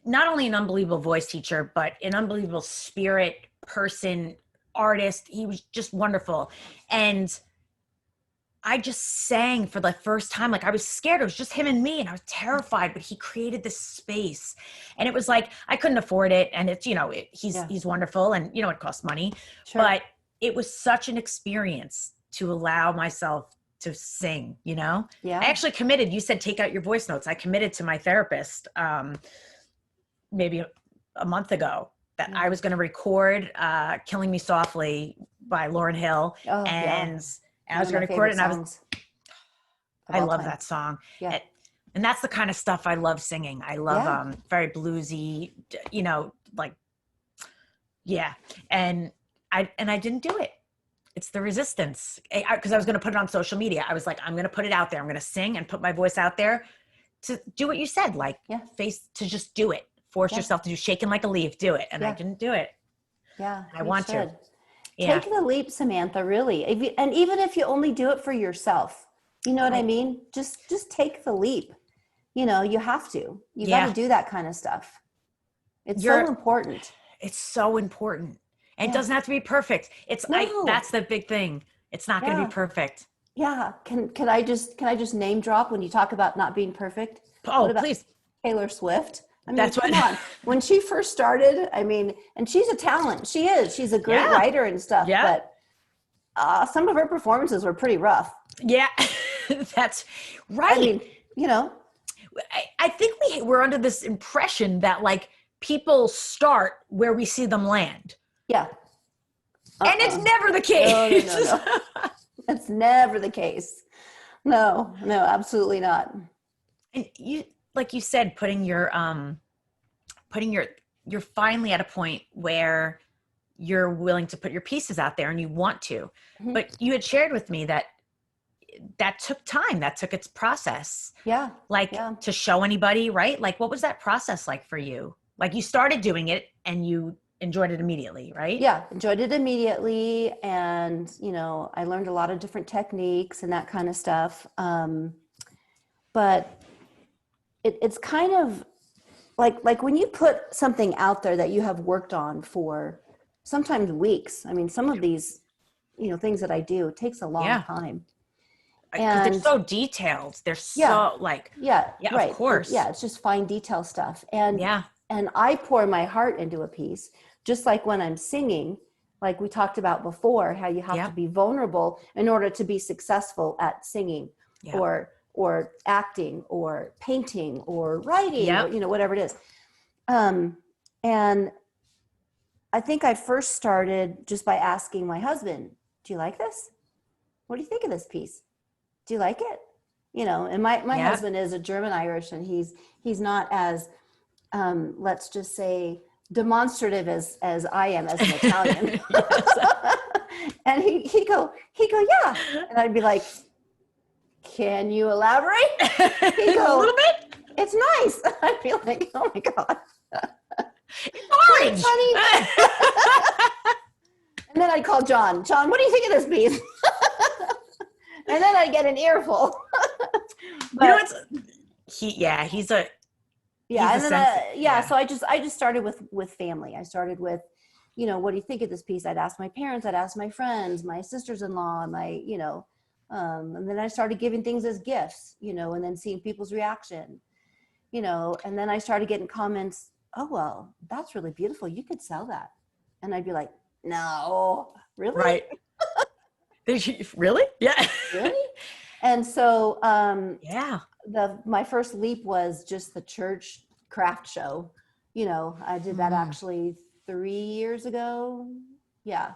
not only an unbelievable voice teacher, but an unbelievable spirit, person, artist. He was just wonderful. And I just sang for the first time. Like, I was scared. It was just him and me, and I was terrified, but he created this space. And it was like, I couldn't afford it. And it's, he's wonderful, and, it costs money. Sure. But it was such an experience to allow myself to sing, Yeah. I actually committed. You said, take out your voice notes. I committed to my therapist maybe a month ago that I was going to record Killing Me Softly by Lauryn Hill. Oh, and yeah. I was going to record it, and I love time. that song. Yeah. And that's the kind of stuff I love singing. I love very bluesy, and I didn't do it. It's the resistance, because I was going to put it on social media. I was like, I'm going to put it out there. I'm going to sing and put my voice out there to do what you said, to just do it. Force yourself to do shaking like a leaf, do it. And I didn't do it. Yeah. I want to. Yeah. Take the leap, Samantha, really. And even if you only do it for yourself, you know what I mean? Just take the leap. You have to. You got to do that kind of stuff. It's so important. It's so important. And it doesn't have to be perfect. That's the big thing. It's not going to be perfect. Yeah. Can I just name drop when you talk about not being perfect? Oh, please. Taylor Swift. I mean, That's come on. When she first started, and she's a talent. She is. She's a great writer and stuff. Yeah. But some of her performances were pretty rough. Yeah, that's right. I think we're under this impression that like people start where we see them land. Yeah. And it's never the case. No. That's never the case. No, absolutely not. And like you said, you're finally at a point where you're willing to put your pieces out there and you want to. Mm-hmm. But you had shared with me that took time, that took its process. Yeah. To show anybody, right? Like, what was that process like for you? Like, you started doing it and you enjoyed it immediately, right? Yeah, enjoyed it immediately. And, I learned a lot of different techniques and that kind of stuff. But it's kind of like when you put something out there that you have worked on for sometimes weeks. I mean, some of these, things that I do takes a long time. Because they're And so detailed. They're yeah, so like, yeah, yeah, of right. course. Yeah, it's just fine detail stuff. And Yeah. and I pour my heart into a piece, just like when I'm singing, like we talked about before, how you have to be vulnerable in order to be successful at singing or acting or painting or writing or whatever it is. And I think I first started just by asking my husband, do you like this? What do you think of this piece? Do you like it? And my husband is a German Irish, and he's not as let's just say demonstrative as I am as an Italian. And he'd go, yeah. And I'd be like, can you elaborate? He'd go, a little bit. It's nice. I'd be like, oh my God. It's orange. Honey. And then I'd call John, what do you think of this piece? And then I get an earful. But, he's so I just started with family. I started with, what do you think of this piece? I'd ask my parents, I'd ask my friends, my sisters-in-law, and then I started giving things as gifts, and then seeing people's reaction, and then I started getting comments, oh, well, that's really beautiful. You could sell that. And I'd be like, no, really? Right. Really? Yeah. Really? And so, my first leap was just the church craft show. I did that actually 3 years ago. Yeah.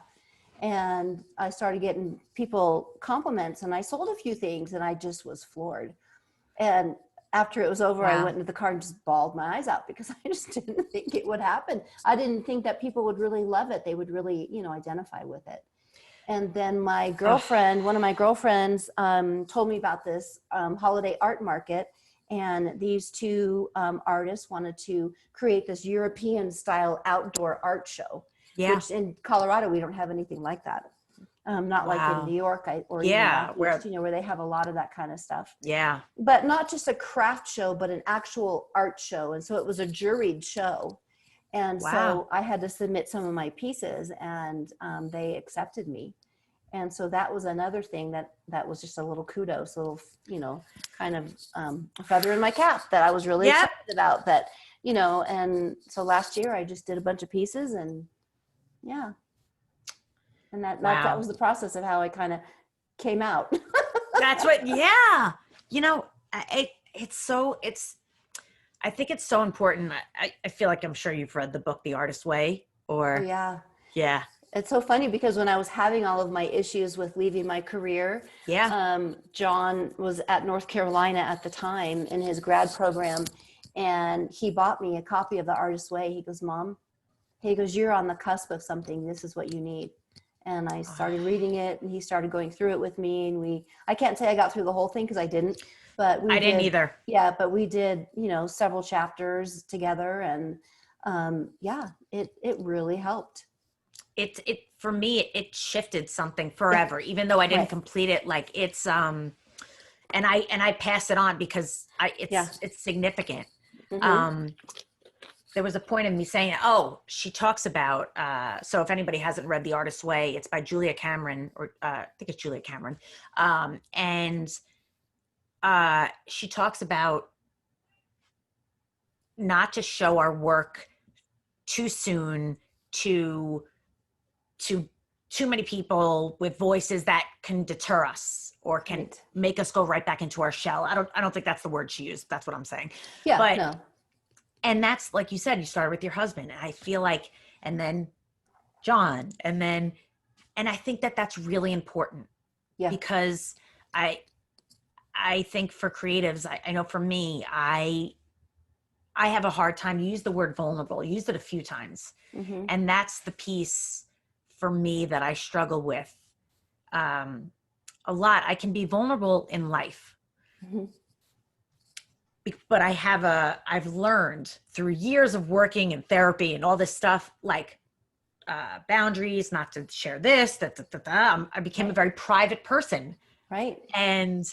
And I started getting people compliments, and I sold a few things, and I just was floored. And after it was over, I went into the car and just bawled my eyes out because I just didn't think it would happen. I didn't think that people would really love it. They would really, identify with it. And then my girlfriend, one of my girlfriends, told me about this holiday art market. And these two artists wanted to create this European style outdoor art show, which in Colorado, we don't have anything like that. Not like in New York or where they have a lot of that kind of stuff. Yeah. But not just a craft show, but an actual art show. And so it was a juried show. And so I had to submit some of my pieces, and they accepted me. And so that was another thing that was just a little kudos, a little, kind of a feather in my cap that I was really excited about that, and so last year I just did a bunch of pieces, and and that was the process of how I kind of came out. That's what, I think it's so important. I feel like I'm sure you've read the book, The Artist's Way, or. Yeah. It's so funny because when I was having all of my issues with leaving my career, John was at North Carolina at the time in his grad program, and he bought me a copy of The Artist's Way. He goes, Mom, you're on the cusp of something. This is what you need. And I started reading it, and he started going through it with me. And I can't say I got through the whole thing because I didn't, but I didn't either. Yeah. But we did, several chapters together, and it really helped. It for me, it shifted something forever, even though I didn't complete it. Like it's, and I pass it on because it's significant. Mm-hmm. There was a point of me saying, she talks about, so if anybody hasn't read The Artist's Way, it's by Julia Cameron, or I think it's Julia Cameron. And she talks about not to show our work too soon to too many people with voices that can deter us or can make us go right back into our shell. I don't think that's the word she used. That's what I'm saying. Yeah. But, and that's, like you said, you started with your husband, and I feel like, and then John, and I think that that's really important. Yeah. Because I think for creatives, I know for me, I have a hard time. You use the word vulnerable. You used it a few times. Mm-hmm. And that's the piece for me that I struggle with a lot. I can be vulnerable in life. Mm-hmm. But I've learned through years of working in therapy and all this stuff, like boundaries, not to share this, I became a very private person. Right. And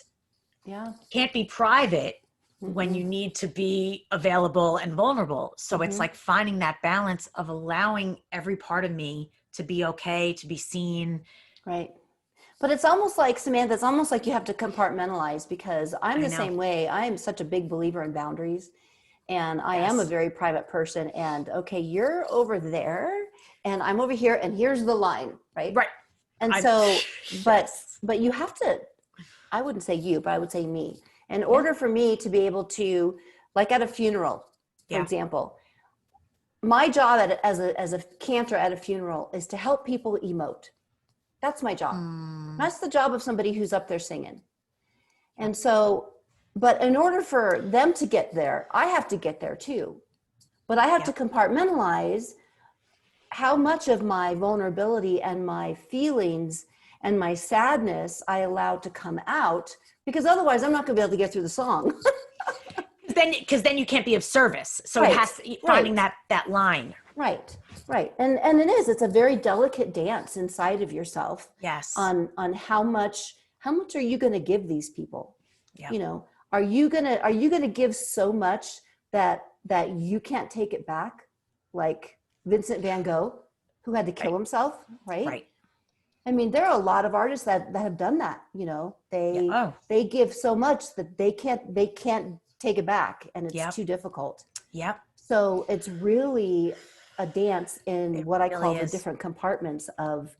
can't be private when you need to be available and vulnerable. So it's like finding that balance of allowing every part of me to be okay, to be seen. Right. But it's almost like, Samantha, it's almost like you have to compartmentalize, because I'm the same way. I am such a big believer in boundaries, and I am a very private person, and okay, you're over there and I'm over here, and here's the line, right? Right. And so, but you have to, I wouldn't say you, but I would say me. In order for me to be able to, like at a funeral, for example, my job as a cantor at a funeral is to help people emote. That's my job. That's the job of somebody who's up there singing. And so, but in order for them to get there, I have to get there too. But I have to compartmentalize how much of my vulnerability and my feelings and my sadness I allow to come out, because otherwise I'm not going to be able to get through the song. Because then you can't be of service. So it has to, finding that line. Right. And it's a very delicate dance inside of yourself. Yes. On how much are you going to give these people? Yeah. You know, are you going to give so much that you can't take it back? Like Vincent van Gogh, who had to kill himself, right? Right. I mean, there are a lot of artists that have done that. You know, they give so much that they can't take it back, and it's too difficult. Yep. So it's really a dance in what I call the different compartments of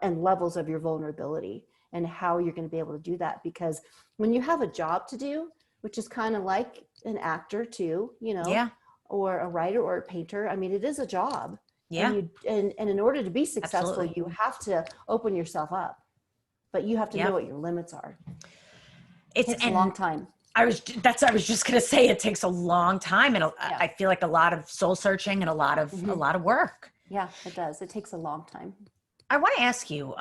and levels of your vulnerability, and how you're going to be able to do that. Because when you have a job to do, which is kind of like an actor too, you know, or a writer or a painter. I mean, it is a job. Yeah. And in order to be successful, you have to open yourself up, but you have to know what your limits are. It takes a long time. I was just going to say, it takes a long time. And I feel like a lot of soul searching and a lot of work. Yeah, it does. It takes a long time. I want to ask you,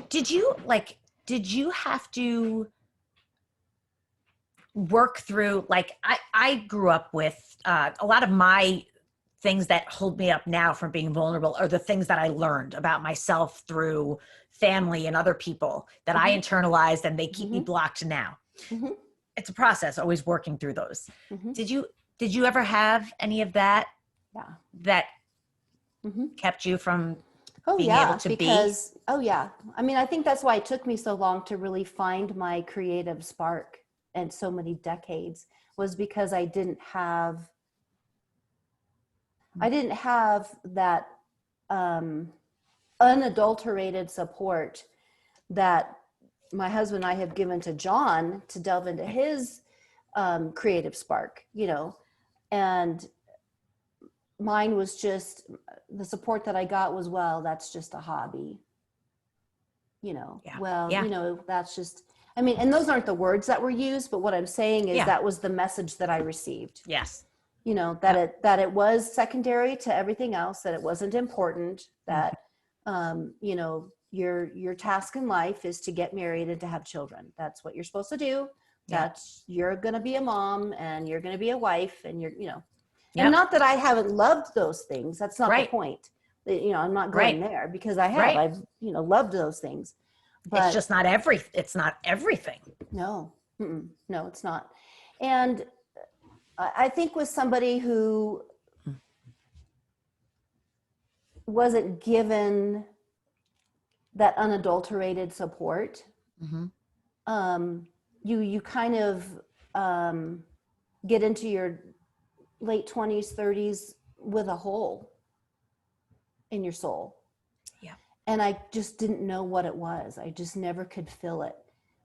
did you have to work through, like, I grew up with a lot of my things that hold me up now from being vulnerable are the things that I learned about myself through family and other people that I internalized, and they keep me blocked now. It's a process, always working through those. Did you ever have any of that that kept you from being able to be? I mean, I think that's why it took me so long to really find my creative spark, and so many decades, was because I didn't have that unadulterated support that my husband and I have given to John to delve into his creative spark, you know. And mine was just, the support that I got was, well, that's just a hobby, you know. You know, that's just, I mean, and those aren't the words that were used, but what I'm saying is that was the message that I received. Yes. You know, that it was secondary to everything else, that it wasn't important, that, you know, your task in life is to get married and to have children. That's what you're supposed to do. That's, you're going to be a mom, and you're going to be a wife, and you're, you know, and not that I haven't loved those things. That's not the point. You know, I'm not going there, because I have, I've, you know, loved those things, but it's just not it's not everything. No, no, it's not. And I think with somebody who wasn't given that unadulterated support, you kind of get into your late 20s, 30s with a hole in your soul. Yeah. And I just didn't know what it was. I just never could fill it.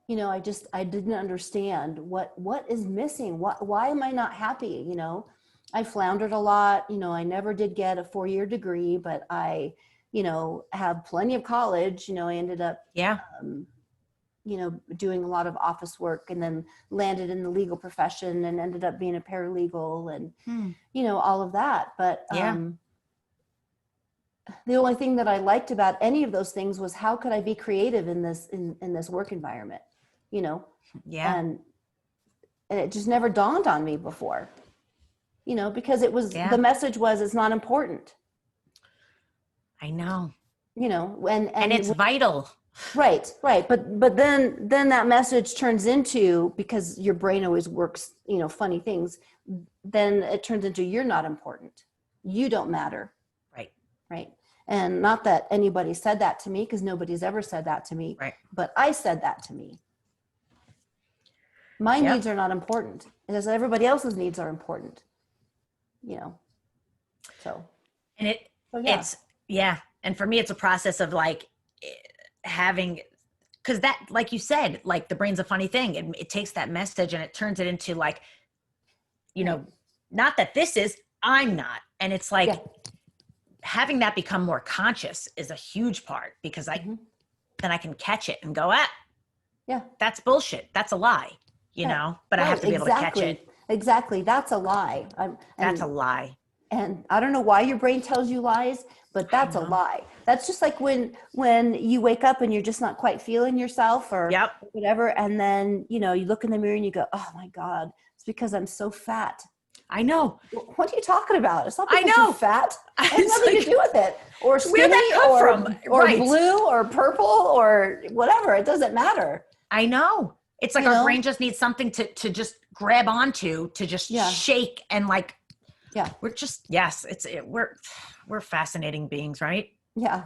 You know, I didn't understand what is missing. Why am I not happy? You know, I floundered a lot. You know, I never did get a 4-year degree, but I, you know, have plenty of college. You know, I ended up, you know, doing a lot of office work, and then landed in the legal profession, and ended up being a paralegal, and, you know, all of that. But, the only thing that I liked about any of those things was, how could I be creative in this work environment, you know? And it just never dawned on me before, you know, because it was, the message was, it's not important. I know. You know, and it's vital. Right. But then that message turns into, because your brain always works, funny things, then it turns into, you're not important. You don't matter. Right. Right. And not that anybody said that to me, because nobody's ever said that to me. Right. But I said that to me. My needs are not important. Because everybody else's needs are important. So. And and for me, it's a process of like having, because that, like you said, like the brain's a funny thing. It takes that message and it turns it into like, not that this is, I'm not. And it's like having that become more conscious is a huge part, because then I can catch it and go, that's bullshit. That's a lie, but I have to be able to catch it. Exactly. That's a lie. That's a lie. And I don't know why your brain tells you lies, but that's a lie. That's just like when you wake up and you're just not quite feeling yourself or whatever. And then, you look in the mirror and you go, oh my God, it's because I'm so fat. I know. What are you talking about? It's not because you're fat. It has nothing to do with it. Or skinny, where'd that come from? Or blue or purple or whatever. It doesn't matter. I know. It's like our brain just needs something to just grab onto, to just shake and like, we're just, we're fascinating beings, right? Yeah.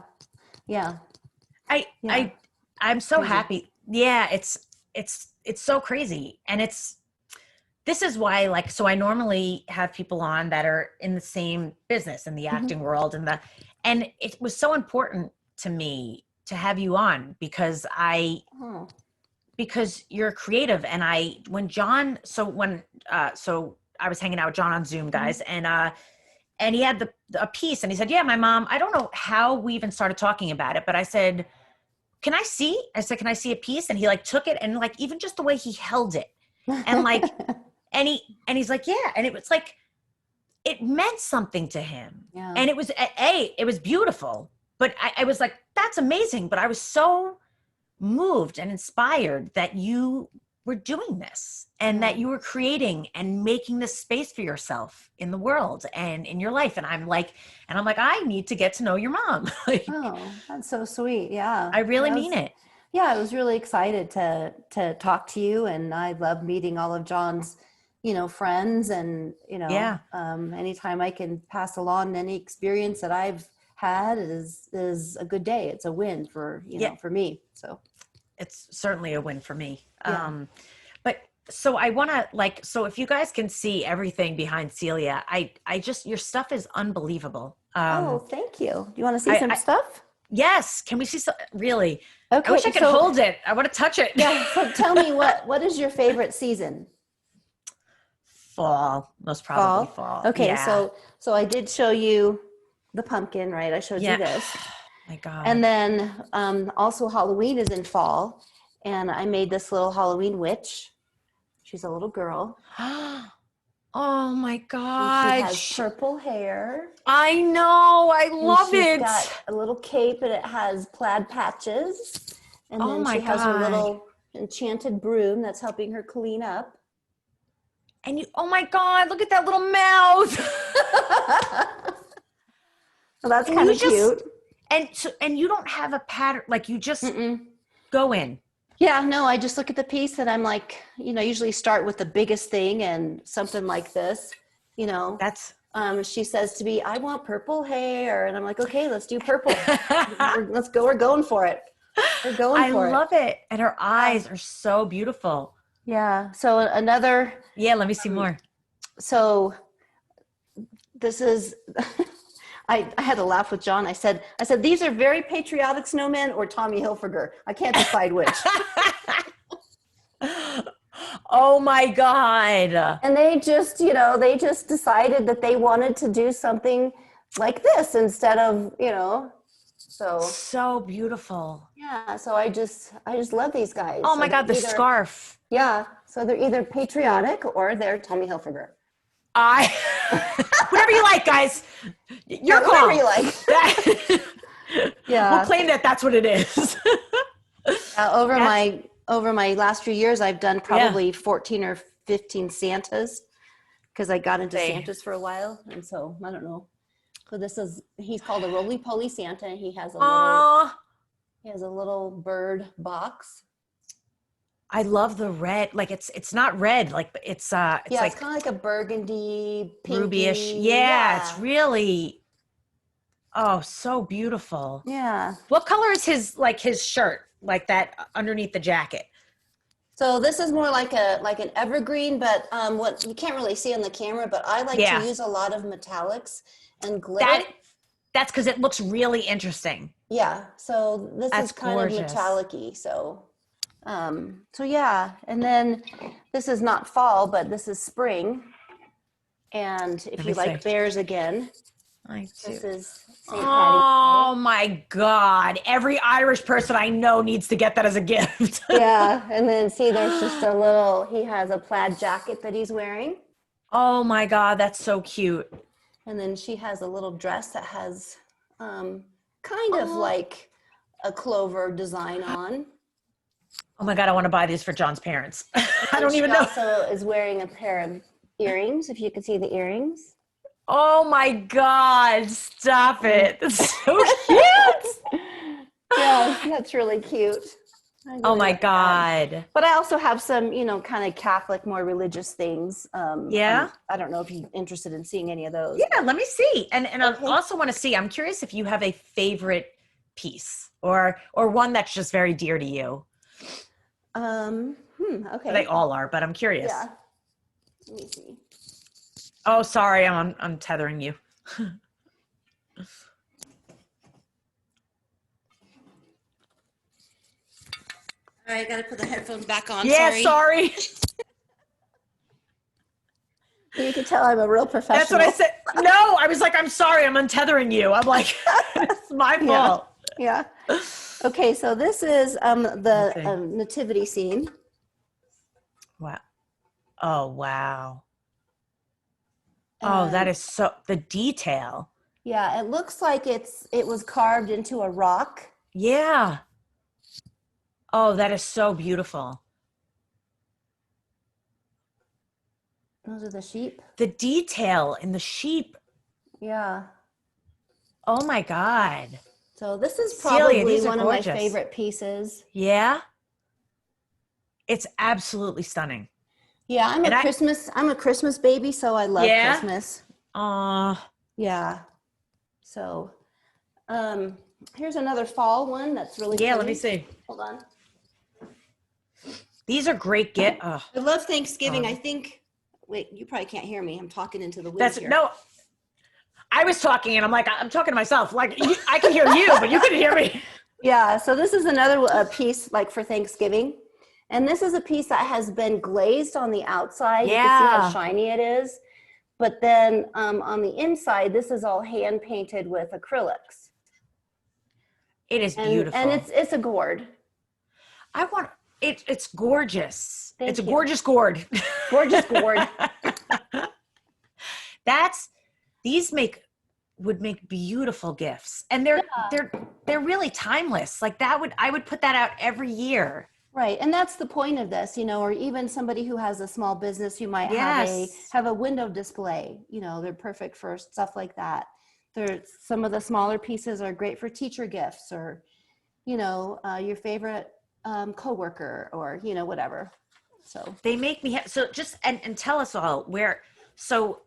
I'm so happy. Yeah. It's so crazy. And this is why, like, so I normally have people on that are in the same business, in the acting world, and it was so important to me to have you on, because because you're creative. And so I was hanging out with John on Zoom, guys, and he had a piece, and he said, my mom, I don't know how we even started talking about it, but I said, can I see a piece? And he like took it, and like, even just the way he held it, and like, and he's like, and it was like, it meant something to him. Yeah. And it was beautiful, but I was like, that's amazing. But I was so moved and inspired that you were doing this, and that you were creating and making this space for yourself in the world and in your life. And I'm like, I need to get to know your mom. Oh, that's so sweet. Yeah. I really mean it. Yeah. I was really excited to talk to you, and I love meeting all of John's, friends, and, anytime I can pass along any experience that I've had is a good day. It's a win for, for me. So it's certainly a win for me. But so I want to so if you guys can see everything behind Celia, I just, your stuff is unbelievable. Thank you. Do you want to see some stuff? Yes. Can we see some? Really? Okay. I wish I could hold it. I want to touch it. Yeah. So tell me what is your favorite season? Fall, most probably fall. Okay. Yeah. So I did show you the pumpkin, right? I showed you this. My God. And then also Halloween is in fall, and I made this little Halloween witch. She's a little girl. Oh my God. And she has purple hair. I know. I love it. She's got a little cape, and it has plaid patches. And then she has her little enchanted broom that's helping her clean up. And oh my God, look at that little mouth. Well, that's kind of cute. And you don't have a pattern, like you just go in. Yeah, no, I just look at the piece, and I'm like, usually start with the biggest thing, and something like this, That's she says to me, I want purple hair. And I'm like, okay, let's do purple. Let's go. We're going for it. I love it. And her eyes are so beautiful. Yeah. So another. Yeah. Let me see more. So this is, I had to laugh with John. I said, these are very patriotic snowmen or Tommy Hilfiger. I can't decide which. Oh my God. And they just decided that they wanted to do something like this instead of, so beautiful. Yeah. So I just love these guys. Oh my God. The scarf. Yeah. So they're either patriotic or they're Tommy Hilfiger. Whatever you like, guys. Your call. Whatever you like. Yeah. We'll claim that that's what it is. Over my last few years, I've done probably 14 or 15 Santas, because I got into Santas for a while. And so I don't know. So he's called a Roly-Poly Santa. And he has a little, He has a little bird box. I love the red. Like it's not red. Like it's Yeah, like it's kind of like a burgundy, pinky. rubyish. Yeah, it's really, oh, so beautiful. Yeah. What color is his shirt? Like that underneath the jacket? So this is more like an evergreen, but what you can't really see on the camera, but I like to use a lot of metallics and glitter. That's because it looks really interesting. Yeah. So this is kind of metallic-y. So yeah. And then this is not fall, but this is spring. And if you like bears again, this is St. Patty's Day. Oh my God. Every Irish person I know needs to get that as a gift. Yeah. And then see, there's just a little, he has a plaid jacket that he's wearing. Oh my God. That's so cute. And then she has a little dress that has kind of like a clover design on. Oh my God. I want to buy these for John's parents. I don't even know. She also is wearing a pair of earrings, if you can see the earrings. Oh my God, stop it. That's so cute. Yeah, that's really cute. Really oh my God. That. But I also have some, kind of Catholic, more religious things. Yeah. I don't know if you're interested in seeing any of those. Yeah, let me see. And I also want to see, I'm curious if you have a favorite piece or one that's just very dear to you. Okay. They all are, but I'm curious. Yeah. Let me see. Oh, sorry, I'm tethering you. All right, I gotta put the headphones back on. Yeah, sorry. You can tell I'm a real professional. That's what I said. No, I was like, I'm sorry, I'm untethering you. I'm like, it's my fault. Yeah. Okay, so this is the Nativity Scene. Wow. Oh, wow. Oh, that is so, the detail. Yeah, it looks like it was carved into a rock. Yeah. Oh, that is so beautiful. Those are the sheep. The detail in the sheep. Yeah. Oh my God. So this is probably Celia, one of my favorite pieces. Yeah. It's absolutely stunning. Yeah, I'm a Christmas baby, so I love Christmas. Yeah. So, here's another fall one that's really pretty. Let me see. Hold on. These are great gifts. I love Thanksgiving. I think. Wait, you probably can't hear me. I'm talking into the wind here. No. I was talking, and I'm like, I'm talking to myself. Like, I can hear you, but you can hear me. Yeah. So this is another piece like for Thanksgiving. And this is a piece that has been glazed on the outside. Yeah. You can see how shiny it is. But then on the inside, this is all hand painted with acrylics. It is beautiful. And it's a gourd. It's gorgeous. It's a you. gorgeous gourd. Gorgeous gourd. These would make beautiful gifts. And they're really timeless. Like I would put that out every year. Right. And that's the point of this, or even somebody who has a small business who might have a window display, they're perfect for stuff like that. Some of the smaller pieces are great for teacher gifts or, your favorite coworker or, whatever. So they make me, so just, and tell us all where, so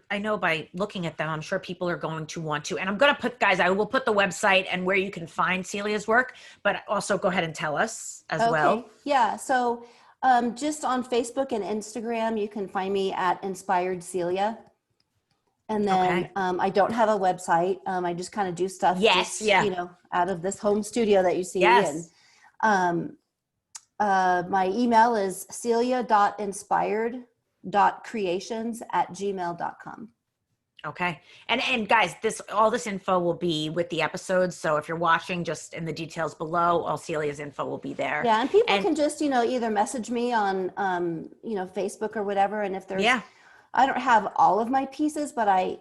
I know by looking at them, I'm sure people are going to want to, and I'm going to I will put the website and where you can find Celia's work, but also go ahead and tell us as well. Yeah. So just on Facebook and Instagram, you can find me at Inspired Celia. And then I don't have a website. I just kind of do stuff out of this home studio that you see. Yes. And my email is celia.inspired.creations@gmail.com. Okay. And guys, all this info will be with the episodes. So if you're watching, just in the details below, all Celia's info will be there. Yeah. And people can just, either message me on, Facebook or whatever. And if there's, I don't have all of my pieces, but I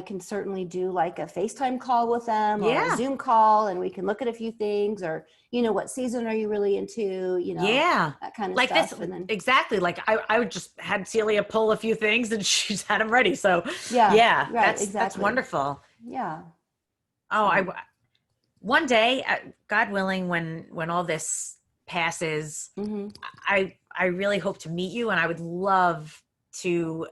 can certainly do like a FaceTime call with them or a Zoom call, and we can look at a few things or, what season are you really into, that kind of like stuff. This, and then, exactly. Like I would just had Celia pull a few things and she's had them ready. So right, that's wonderful. Yeah. Oh, one day, God willing, when all this passes, Mm-hmm. I really hope to meet you, and I would love to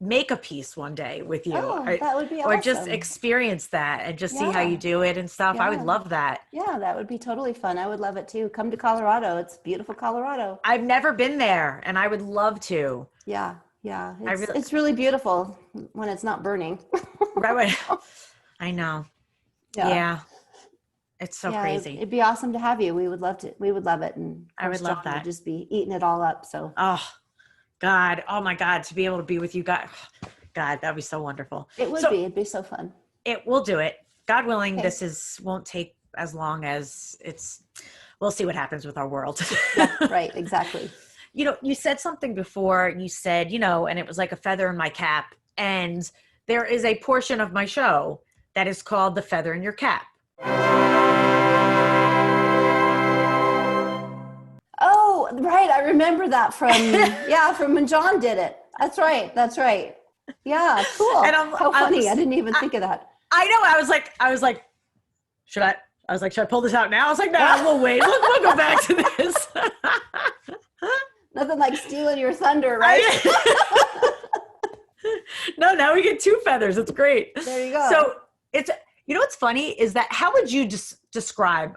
make a piece one day with you. Oh, that would be or just awesome. experience that and just see how you Yeah. do it and stuff. I would Yeah. love that. Yeah, that would be totally fun. I would love it too. Come to Colorado. It's beautiful Colorado. I've never been there and I would love to. Yeah. Yeah. I It's really, it's really beautiful when it's not burning. right. I know. Yeah. Yeah. It's so Yeah, crazy. it'd be awesome to have you. We would love to. We would love it. And of I would course, love John that. would just be eating it all up. So Oh God. Oh my God. To be able to be with you guys. God, that'd be so wonderful. it would So be. It'd be so fun. we'll do it. God willing, Okay. this won't take as long as we'll see what happens with our world. Yeah, right. Exactly. You know, you said something before. You said, and it was like a feather in my cap. And there is a portion of my show that is called The Feather in Your Cap. Oh, right. I remember that from when John did it. That's right. That's right. Yeah, cool. And How funny. I didn't even think of that. I know. I was like, should I pull this out now? I was like, nah, we'll wait. We'll go back to this. Nothing like stealing your thunder, right? No, now we get two feathers. It's great. There you go. So what's funny is that how would you describe,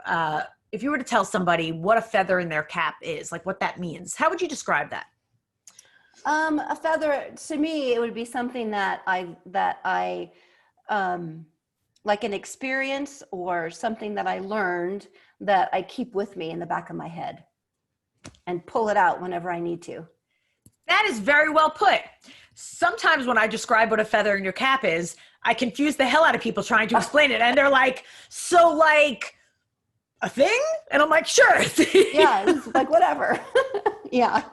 if you were to tell somebody what a feather in their cap is, like what that means, how would you describe that? A feather, to me, it would be something that I like an experience or something that I learned that I keep with me in the back of my head and pull it out whenever I need to. That is very well put. Sometimes when I describe what a feather in your cap is, I confuse the hell out of people trying to explain it. And they're like, so like a thing? And I'm like, sure. Yeah, it's like whatever. Yeah.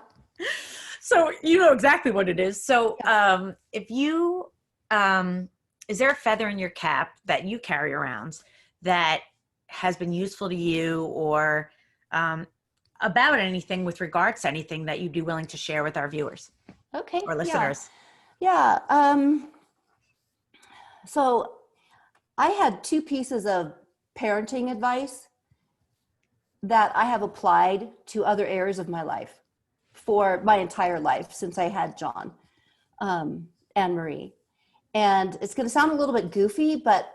So you know exactly what it is. So if you, is there a feather in your cap that you carry around that has been useful to you or about anything with regards to anything that you'd be willing to share with our viewers Okay. or listeners? Yeah. So I had two pieces of parenting advice that I have applied to other areas of my life for my entire life since I had John and Marie. And it's going to sound a little bit goofy, but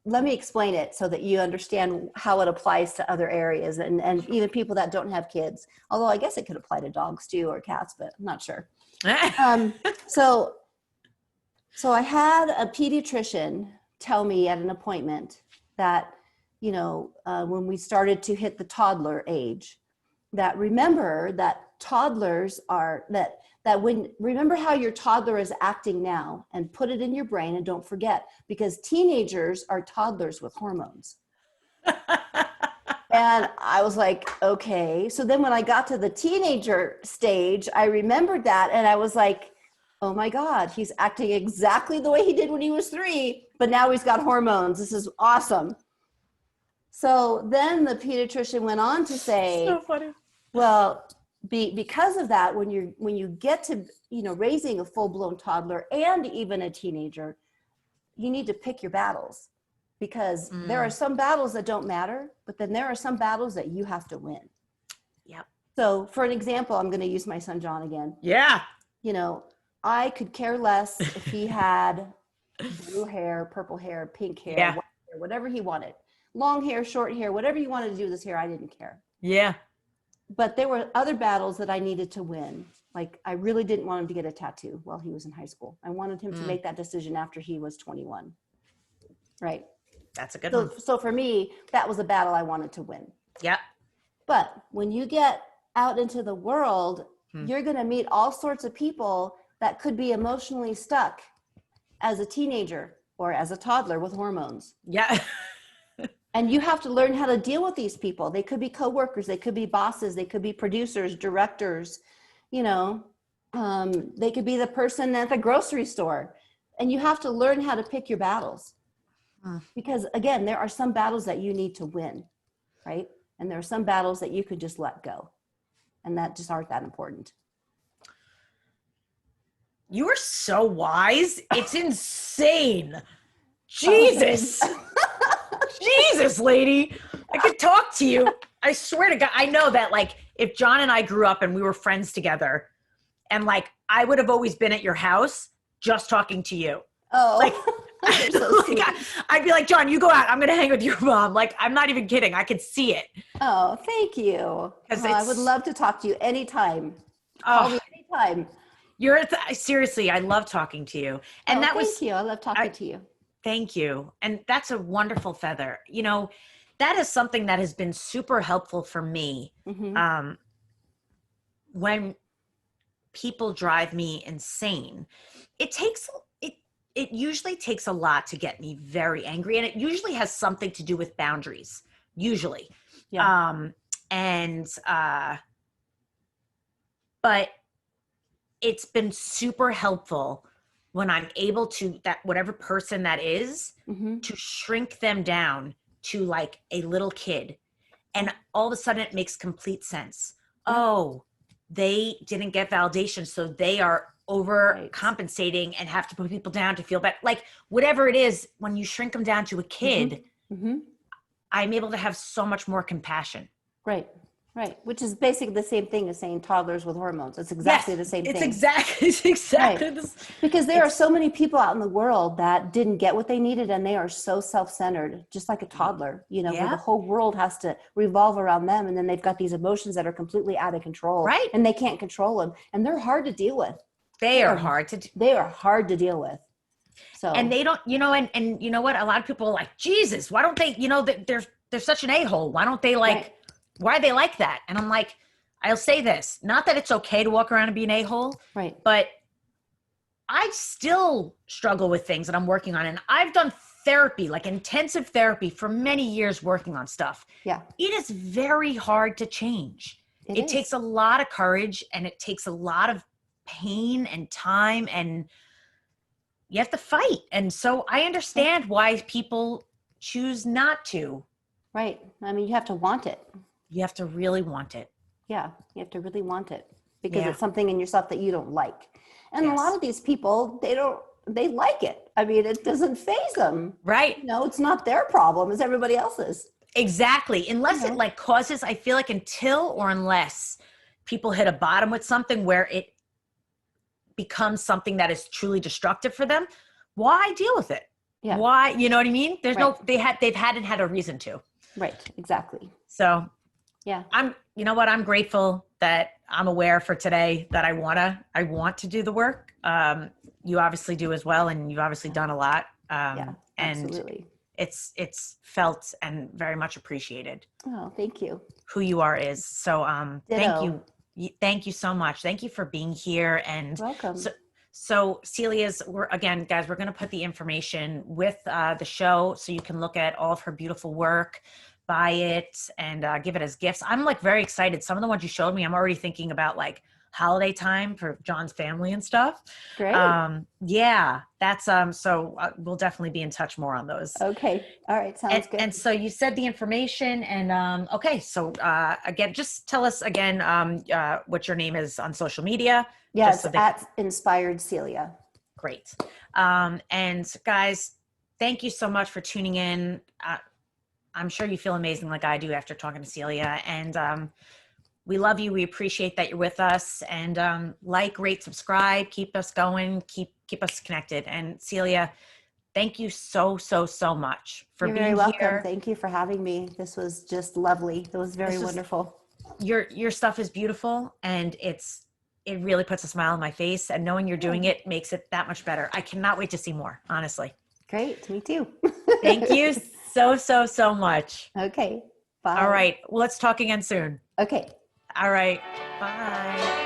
let me explain it so that you understand how it applies to other areas and even people that don't have kids. Although I guess it could apply to dogs too or cats, but I'm not sure. So I had a pediatrician tell me at an appointment that, when we started to hit the toddler age, that remember that toddlers are remember how your toddler is acting now and put it in your brain and don't forget, because teenagers are toddlers with hormones. And I was like, okay. So then when I got to the teenager stage, I remembered that. And I was like, oh my God, he's acting exactly the way he did when he was 3, but now he's got hormones. This is awesome. So then the pediatrician went on to say, So funny. well, because of that, when you get to, raising a full-blown toddler and even a teenager, you need to pick your battles, because there are some battles that don't matter, but then there are some battles that you have to win. Yep. So for an example, I'm going to use my son, John, again. Yeah. I could care less if he had blue hair, purple hair, pink hair, Yeah. white hair, whatever he wanted. Long hair, short hair, whatever you wanted to do with his hair, I didn't care. Yeah. But there were other battles that I needed to win. Like, I really didn't want him to get a tattoo while he was in high school. I wanted him to make that decision after he was 21. Right. That's a good one. So for me, that was a battle I wanted to win. Yep. But when you get out into the world, you're going to meet all sorts of people that could be emotionally stuck as a teenager or as a toddler with hormones. Yeah. And you have to learn how to deal with these people. They could be coworkers, they could be bosses, they could be producers, directors, they could be the person at the grocery store. And you have to learn how to pick your battles. Because again, there are some battles that you need to win, right? And there are some battles that you could just let go. And that just aren't that important. You are so wise. It's insane. Jesus. Jesus, lady, I could talk to you. I swear to God, I know that like if John and I grew up and we were friends together and like I would have always been at your house just talking to you. Oh, Like, you're so like sweet. I'd be like, John, you go out. I'm going to hang with your mom. Like, I'm not even kidding. I could see it. Oh, thank you. Oh, I would love to talk to you anytime. Call me anytime. Seriously, I love talking to you. And thank you. I love talking to you. Thank you. And that's a wonderful feather. You know, that is something that has been super helpful for me. Mm-hmm. When people drive me insane, it usually takes a lot to get me very angry. And it usually has something to do with boundaries, usually. Yeah. But it's been super helpful when I'm able to, that whatever person that is, Mm-hmm. to shrink them down to like a little kid. And all of a sudden it makes complete sense. Yeah. Oh, they didn't get validation. So they are overcompensating and have to put people down to feel better. Like whatever it is, when you shrink them down to a kid, Mm-hmm. I'm able to have so much more compassion. Right. Which is basically the same thing as saying toddlers with hormones. It's exactly the same thing. It's exactly Right. this. Because there are so many people out in the world that didn't get what they needed and they are so self-centered, just like a toddler, you know, where the whole world has to revolve around them. And then they've got these emotions that are completely out of control. Right. And they can't control them. And they're hard to deal with. They are hard to deal with. So, and they don't, you know, and you know what? A lot of people are like, Jesus, why don't they, you know, they're such an a-hole. Why don't they like, why are they like that? And I'm like, I'll say this, not that it's okay to walk around and be an a-hole, right. But I still struggle with things that I'm working on. And I've done therapy, like intensive therapy for many years working on stuff. Yeah. It is very hard to change. It takes a lot of courage and it takes a lot of pain and time and you have to fight. And so I understand why people choose not to. Right. I mean, you have to want it. You have to really want it. Yeah. You have to really want it because it's something in yourself that you don't like. And a lot of these people, they like it. I mean, it doesn't faze them. Right. No, it's not their problem. It's everybody else's. Exactly. Unless it like causes, I feel like unless people hit a bottom with something where it becomes something that is truly destructive for them, why deal with it? Yeah. Why, you know what I mean? There's they've hadn't had a reason to. Right. Exactly. So yeah, you know what? I'm grateful that I'm aware for today that I want to do the work. You obviously do as well. And you've obviously done a lot. And absolutely. It's felt and very much appreciated. Oh, thank you. Who you are is. So, thank you. Thank you so much. Thank you for being here. And welcome. So Celia's, we're going to put the information with the show so you can look at all of her beautiful work, buy it and give it as gifts. I'm like very excited. Some of the ones you showed me, I'm already thinking about like holiday time for John's family and stuff. Great. That's so we'll definitely be in touch more on those. Okay. All right. Sounds good. And so you said the information and okay. So again, just tell us again what your name is on social media. Yes, at Inspired Celia. Great. And guys, thank you so much for tuning in. I'm sure you feel amazing like I do after talking to Celia. And we love you. We appreciate that you're with us. And like, rate, subscribe, keep us going, keep us connected. And Celia, thank you so much for being here. You're very welcome. Thank you for having me. This was just lovely. It was very wonderful. Your stuff is beautiful and it really puts a smile on my face, and knowing you're doing it makes it that much better. I cannot wait to see more, honestly. Great. Me too. Thank you so much. Okay. Bye. All right. Well, let's talk again soon. Okay. All right. Bye.